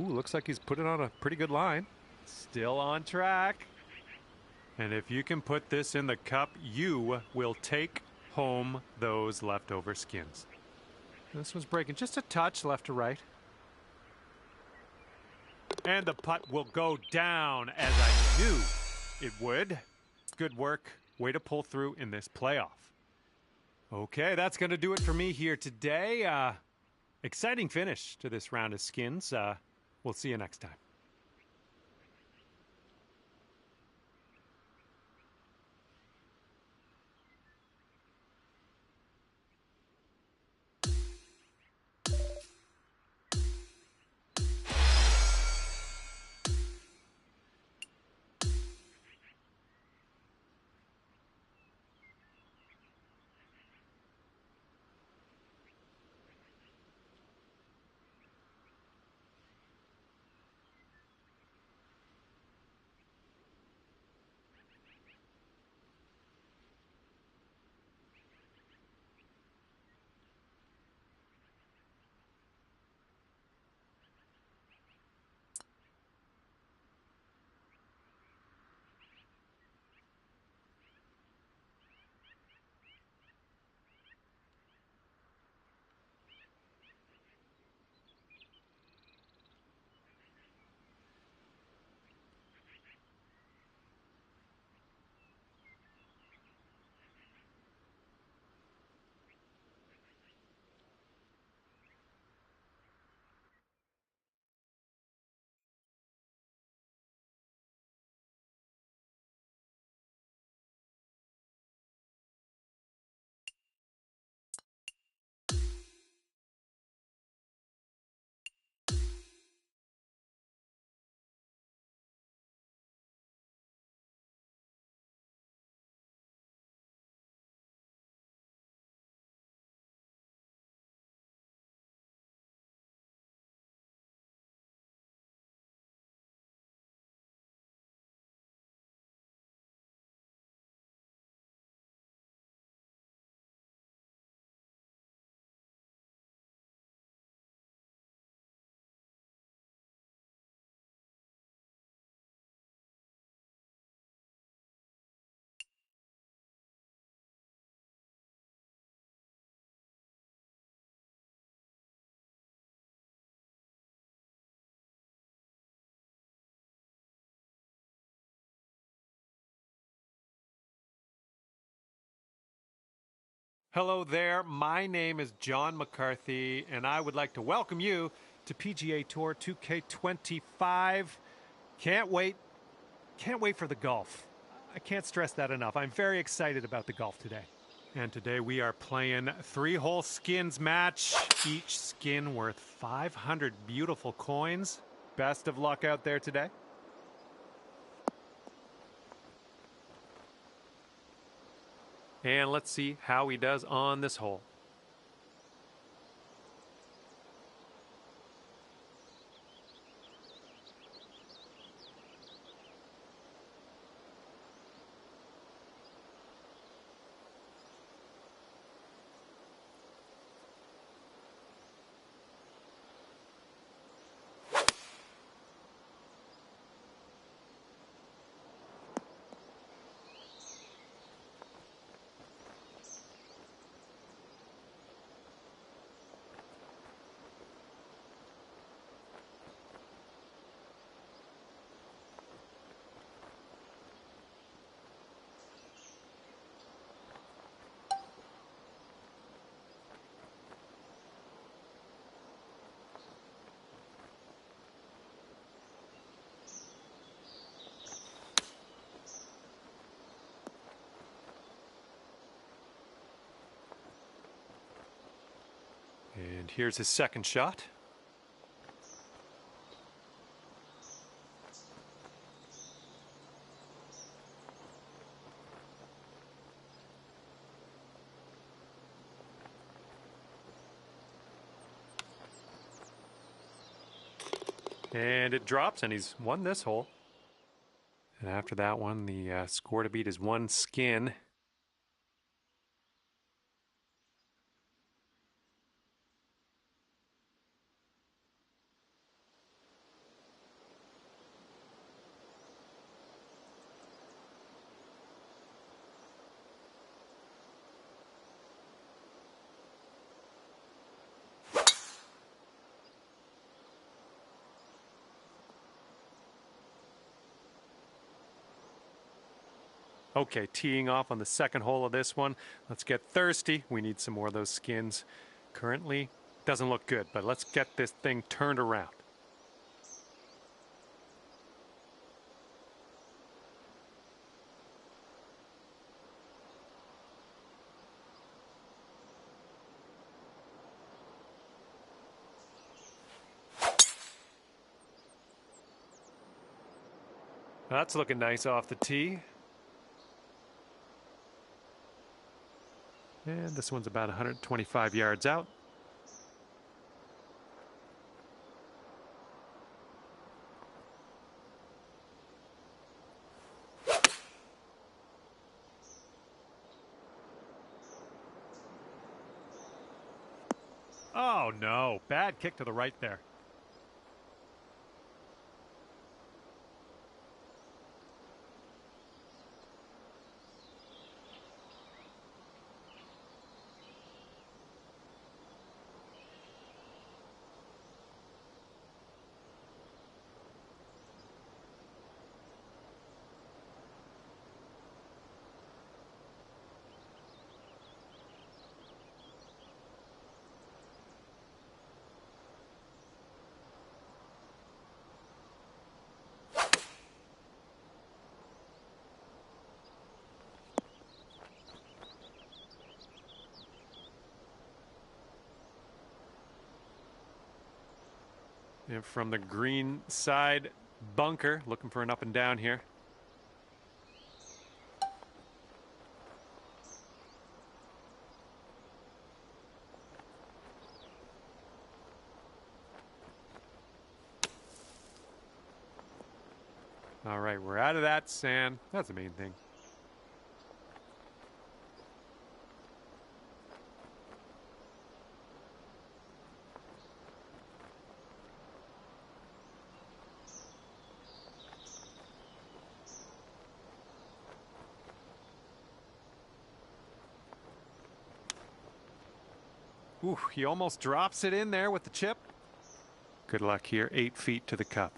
Ooh, looks like he's put it on a pretty good line. Still on track. And if you can put this in the cup, you will take home those leftover skins. This one's breaking just a touch left to right. And the putt will go down as I knew it would. Good work. Way to pull through in this playoff. Okay, that's going to do it for me here today. Exciting finish to this round of skins. We'll see you next time. Hello there, my name is John McCarthy, and I would like to welcome you to PGA Tour 2K25. Can't wait for the golf. I can't stress that enough. I'm very excited about the golf today. And today we are playing 3-hole skins match, each skin worth 500 beautiful coins. Best of luck out there today. And let's see how he does on this hole. And here's his second shot. And it drops, and he's won this hole. And after that one, the score to beat is 1 skin. Okay, teeing off on the second hole of this one. Let's get thirsty. We need some more of those skins. Currently, doesn't look good, but let's get this thing turned around. That's looking nice off the tee. And this one's about 125 yards out. Oh no, bad kick to the right there. And from the green side bunker, looking for an up and down here. All right, we're out of that sand. That's the main thing. Ooh, he almost drops it in there with the chip. Good luck here, 8 feet to the cup.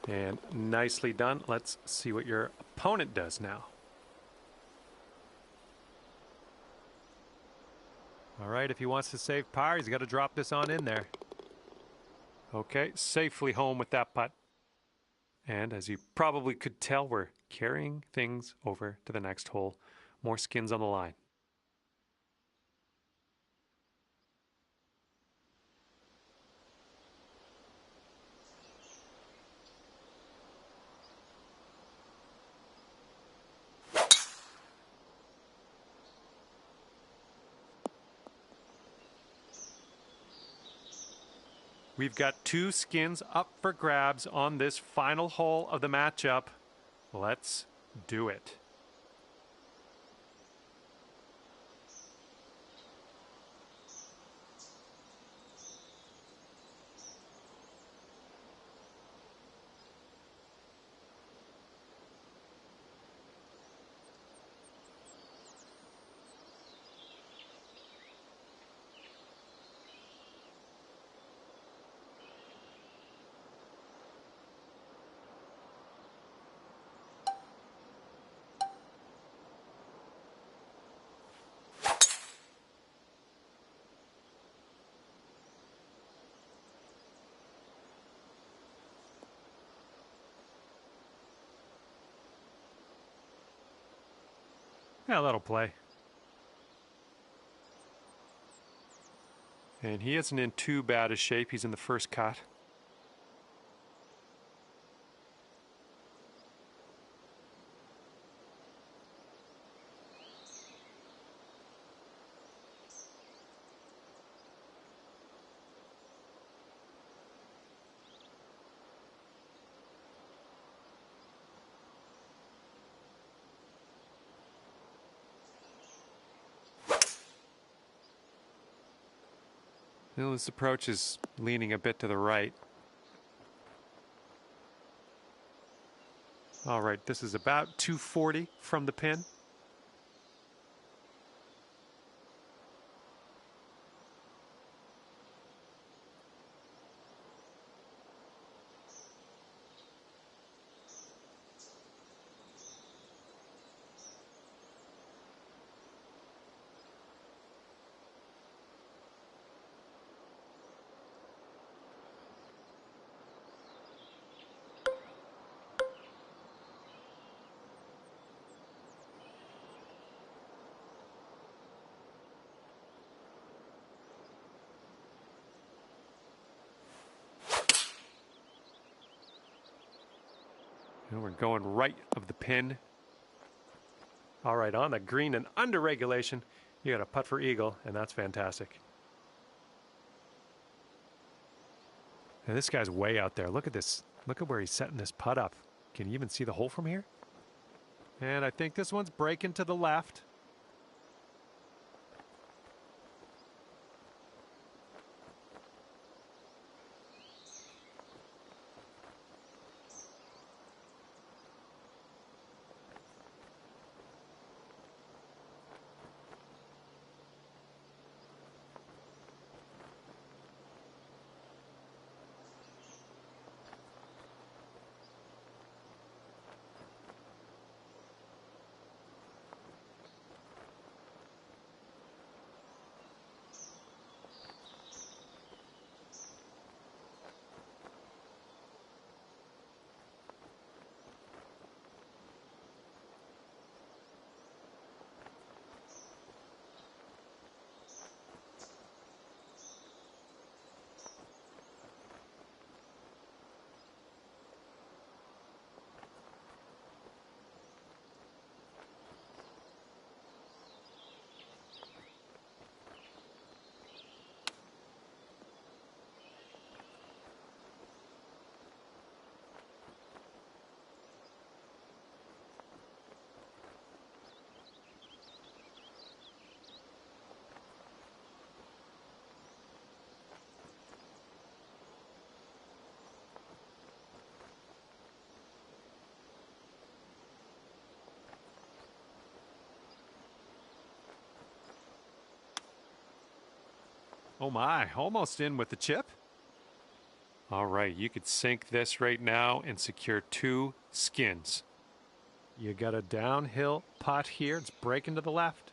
And nicely done. Let's see what your opponent does now. All right, if he wants to save par, he's got to drop this on in there. Okay, safely home with that putt. And as you probably could tell, we're carrying things over to the next hole. More skins on the line. We've got 2 skins up for grabs on this final hole of the matchup. Let's do it. Yeah, that'll play. And he isn't in too bad a shape. He's in the first cut. This approach is leaning a bit to the right. All right, this is about 240 from the pin. And we're going right of the pin. All right, on the green and under regulation, you got a putt for eagle, and that's fantastic. And this guy's way out there. Look at this. Look at where he's setting this putt up. Can you even see the hole from here? And I think this one's breaking to the left. Oh my, almost in with the chip. All right, you could sink this right now and secure 2 skins. You got a downhill putt here. It's breaking to the left.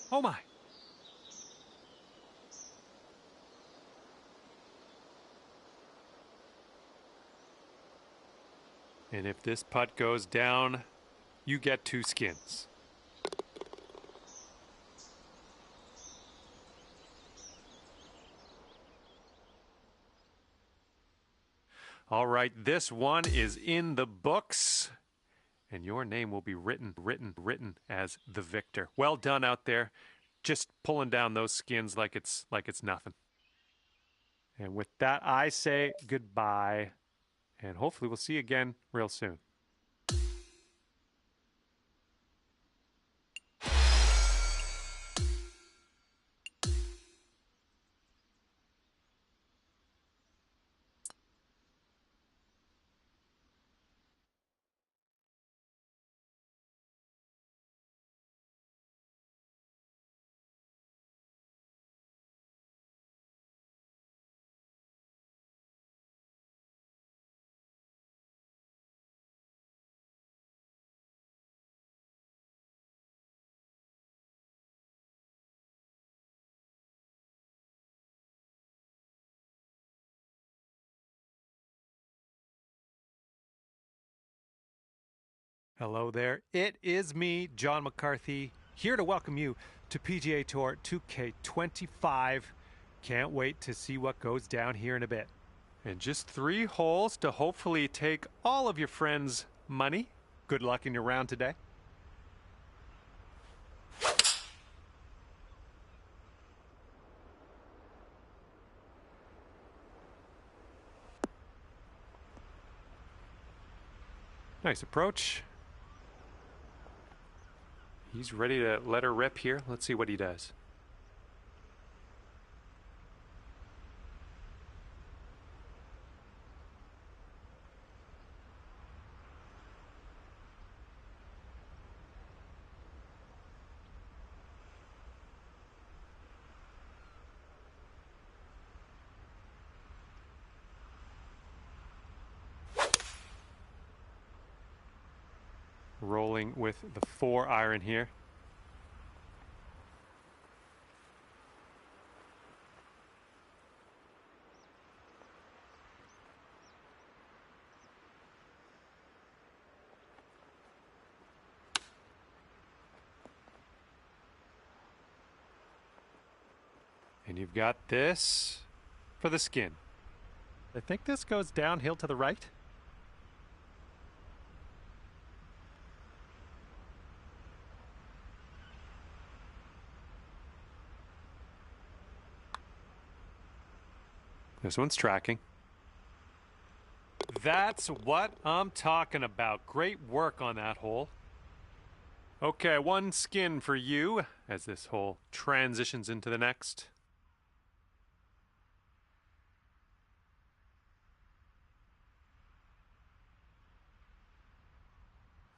Oh my. And if this putt goes down, you get 2 skins. All right, this one is in the books, and your name will be written as the victor. Well done out there, just pulling down those skins like it's nothing. And with that, I say goodbye, and hopefully we'll see you again real soon. Hello there. It is me, John McCarthy, here to welcome you to PGA Tour 2K25. Can't wait to see what goes down here in a bit. And just 3 holes to hopefully take all of your friends' money. Good luck in your round today. Nice approach. He's ready to let her rip here. Let's see what he does. Rolling with the 4 iron here. And you've got this for the skin. I think this goes downhill to the right. This one's tracking. That's what I'm talking about. Great work on that hole. Okay, 1 skin for you as this hole transitions into the next.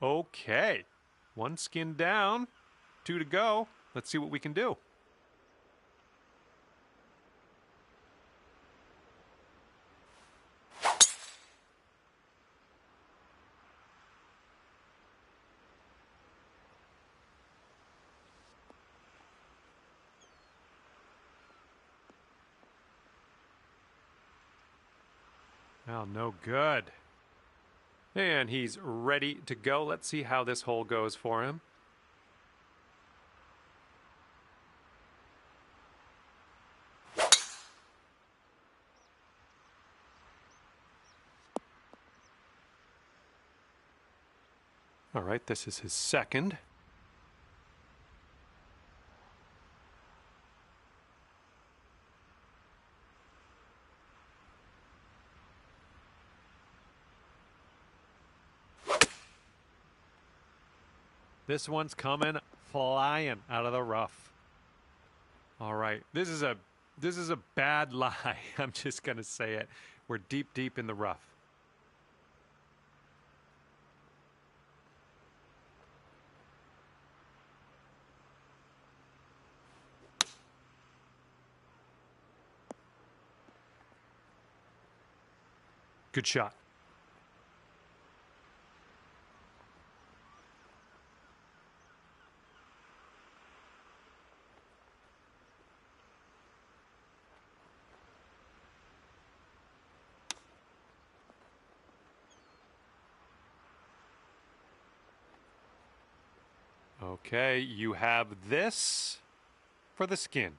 Okay, 1 skin down, 2 to go. Let's see what we can do. Well, no good. And he's ready to go. Let's see how this hole goes for him. All right, this is his second. This one's coming flying out of the rough. All right, this is a bad lie. I'm just gonna say it. We're deep in the rough. Good shot. Okay, you have this for the skin.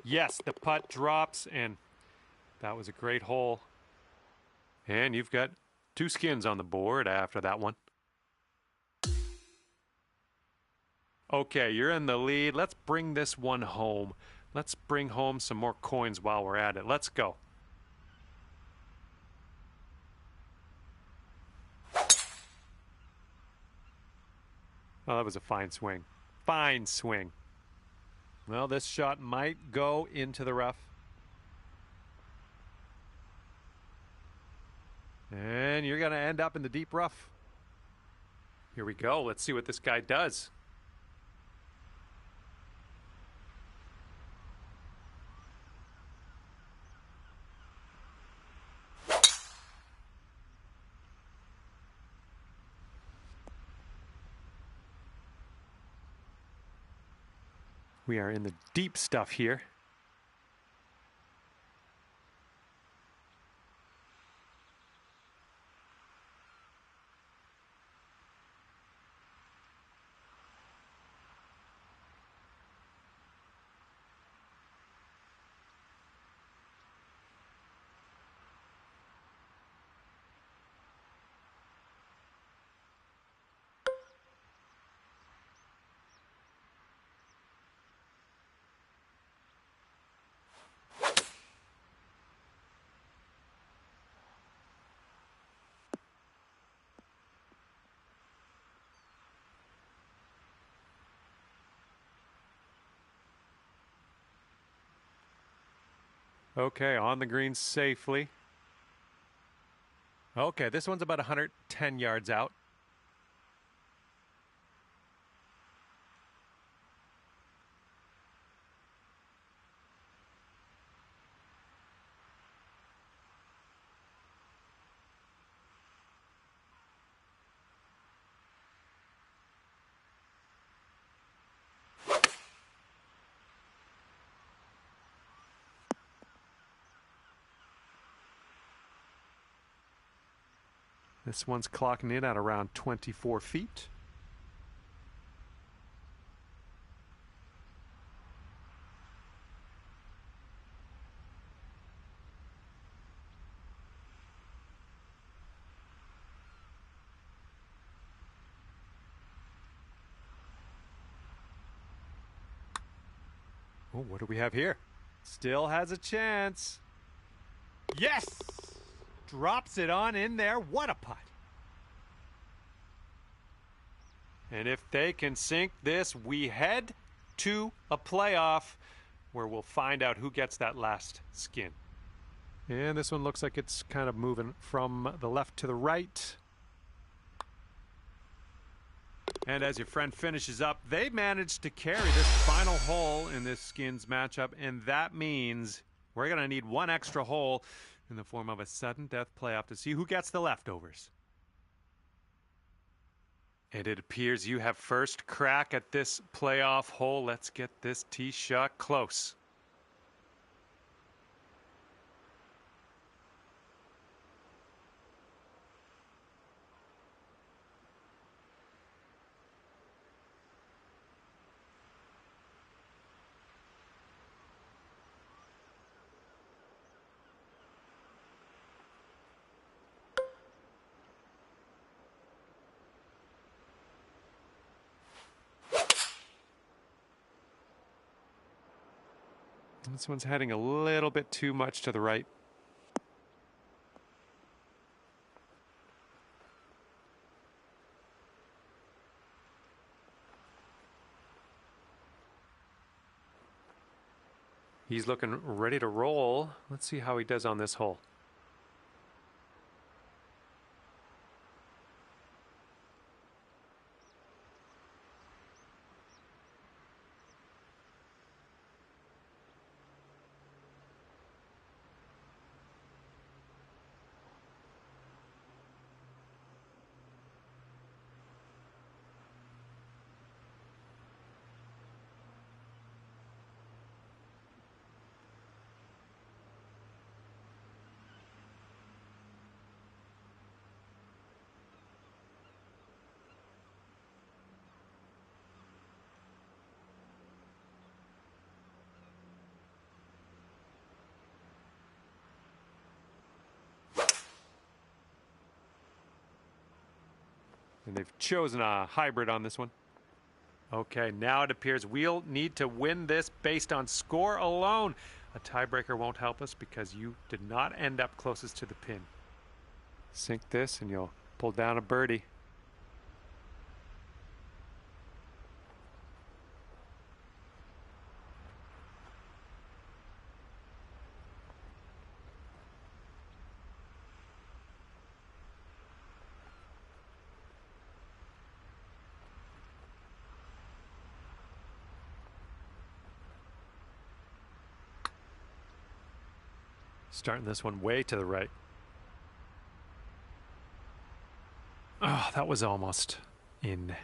Yes, the putt drops, and that was a great hole. And you've got 2 skins on the board after that one. Okay, you're in the lead. Let's bring this one home. Let's bring home some more coins while we're at it. Let's go. Oh, that was a fine swing. Fine swing. Well, this shot might go into the rough. And you're going to end up in the deep rough. Here we go. Let's see what this guy does. We are in the deep stuff here. Okay, on the green safely. Okay, this one's about 110 yards out. This one's clocking in at around 24 feet. Oh, what do we have here? Still has a chance. Yes! Drops it on in there. What a putt. And if they can sink this, we head to a playoff where we'll find out who gets that last skin. And this one looks like it's kind of moving from the left to the right. And as your friend finishes up, they managed to carry this final hole in this skins matchup, and that means we're going to need one extra hole in the form of a sudden death playoff to see who gets the leftovers. And it appears you have first crack at this playoff hole. Let's get this tee shot close. This one's heading a little bit too much to the right. He's looking ready to roll. Let's see how he does on this hole. And they've chosen a hybrid on this one. Okay, now it appears we'll need to win this based on score alone. A tiebreaker won't help us because you did not end up closest to the pin. Sink this and you'll pull down a birdie. Starting this one way to the right. Oh, that was almost in.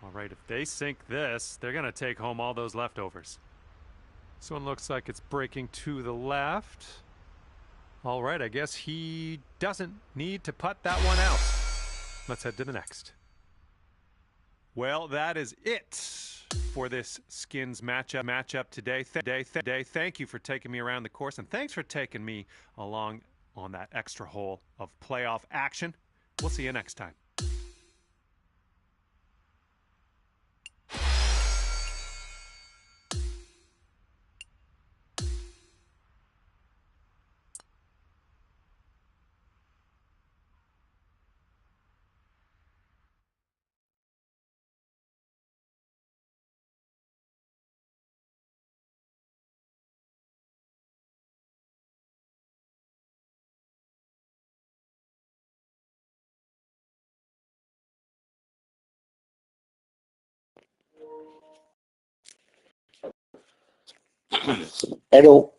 All right, if they sink this, they're going to take home all those leftovers. This one looks like it's breaking to the left. All right, I guess he doesn't need to putt that one out. Let's head to the next. Well, that is it for this skins matchup today. Thank you for taking me around the course, and thanks for taking me along on that extra hole of playoff action. We'll see you next time. Hello.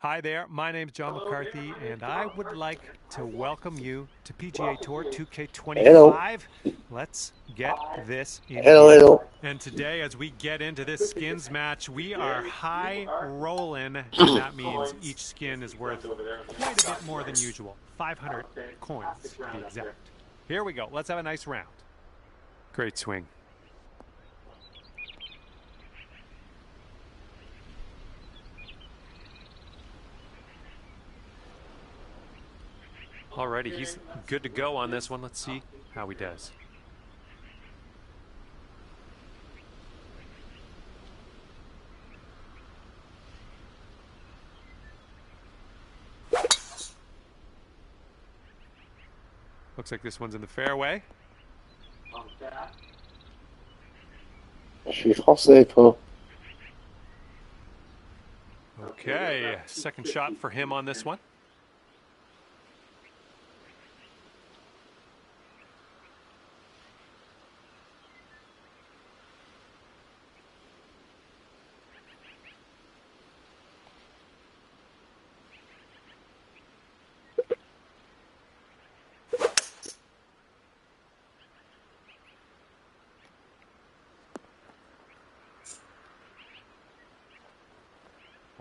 Hi there, my name's John McCarthy, and I would like to welcome you to PGA Tour 2K25. Hello. Let's get this in. Hello. And today, as we get into this skins match, we are high rolling, and that means each skin is worth quite a bit more than usual. 500 coins, to be exact. Here we go. Let's have a nice round. Great swing. Alrighty, he's good to go on this one. Let's see how he does. Looks like this one's in the fairway. Je suis français, toi. Okay, second shot for him on this one.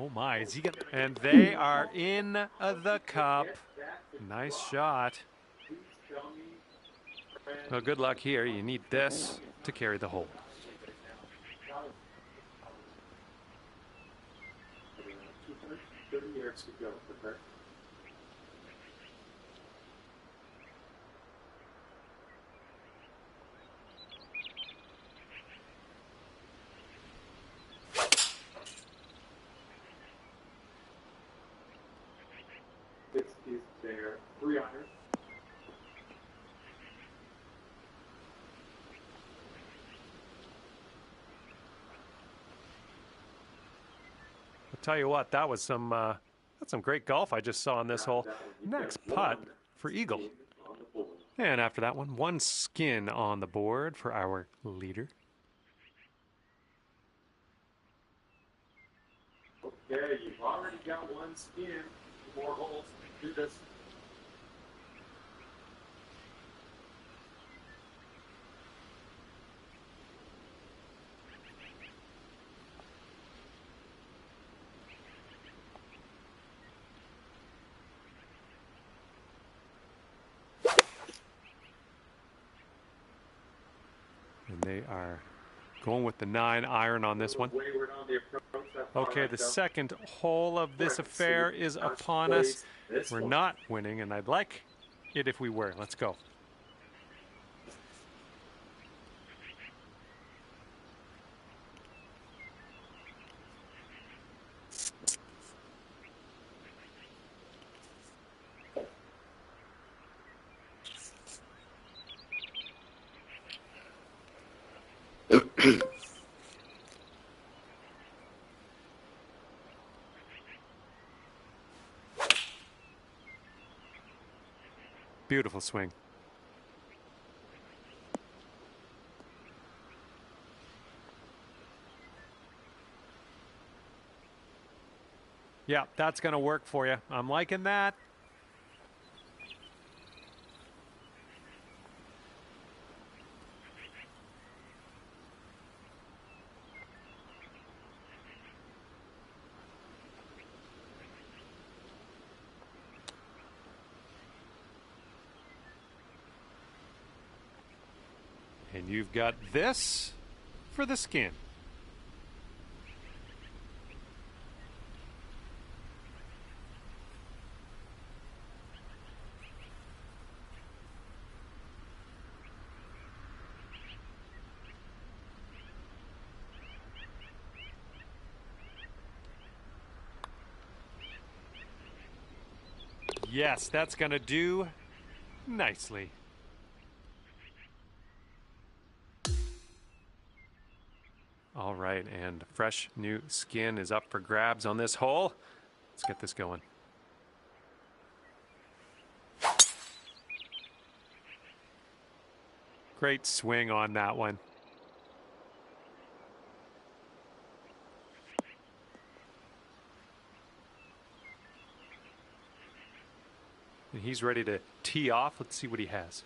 Oh my, is he gonna? And they are in the cup. Nice shot. Well, good luck here. You need this to carry the hole. 30 yards to go for her. This is their 3 iron. I'll tell you what, that was some that's some great golf I just saw on this hole. Next putt for eagle. And after that one skin on the board for our leader. Okay, you've already got 1 skin. 4 holes. Do this. And they are going with the 9 iron on this one. Okay, the second hole of this affair is upon us. We're not winning, and I'd like it if we were. Let's go. Beautiful swing. Yeah, that's going to work for you. I'm liking that. And you've got this for the skin. Yes, that's going to do nicely. All right, and fresh new skin is up for grabs on this hole. Let's get this going. Great swing on that one. And he's ready to tee off. Let's see what he has.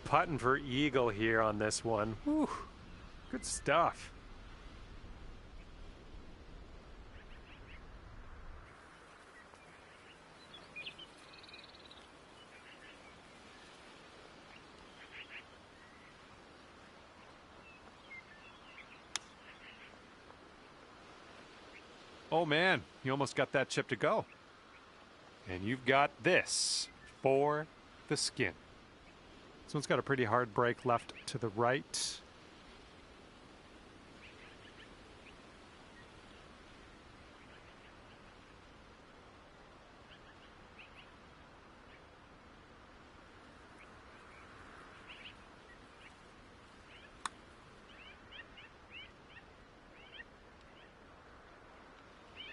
Putting for eagle here on this one. Whew, good stuff. Oh man, you almost got that chip to go. And you've got this for the skin. This one's got a pretty hard break left to the right.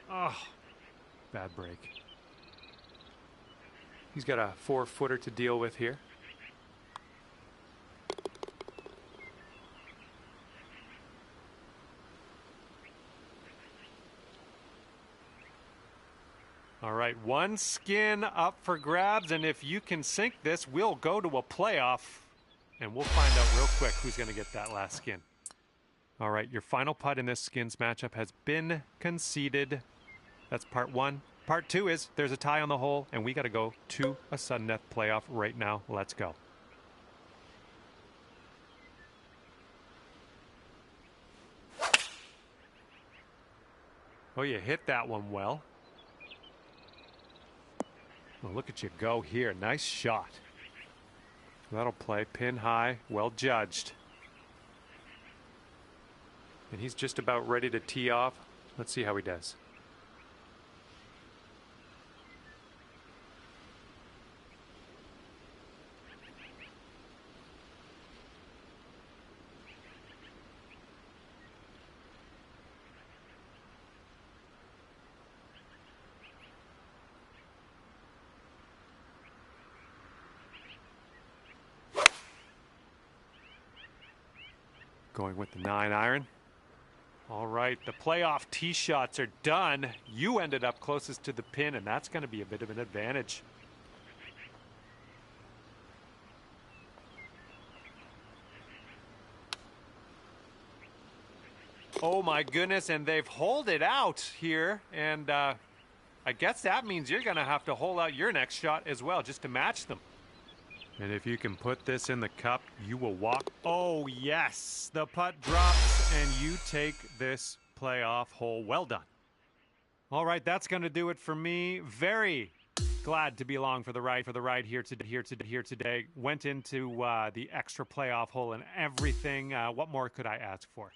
Oh, bad break. He's got a 4-footer to deal with here. All right, one skin up for grabs, and if you can sink this, we'll go to a playoff, and we'll find out real quick who's going to get that last skin. All right, your final putt in this skins matchup has been conceded. That's part one. Part two is there's a tie on the hole, and we got to go to a sudden death playoff right now. Let's go. Oh, you hit that one well. Oh, look at you go here. Nice shot. That'll play. Pin high. Well judged. And he's just about ready to tee off. Let's see how he does. Going with the 9-iron. All right, the playoff tee shots are done. You ended up closest to the pin, and that's going to be a bit of an advantage. Oh my goodness, and they've holed it out here, and I guess that means you're going to have to hold out your next shot as well just to match them. And if you can put this in the cup, you will walk. Oh, yes. The putt drops, and you take this playoff hole. Well done. All right, that's going to do it for me. Very glad to be along for the ride here today. Went into the extra playoff hole and everything. What more could I ask for?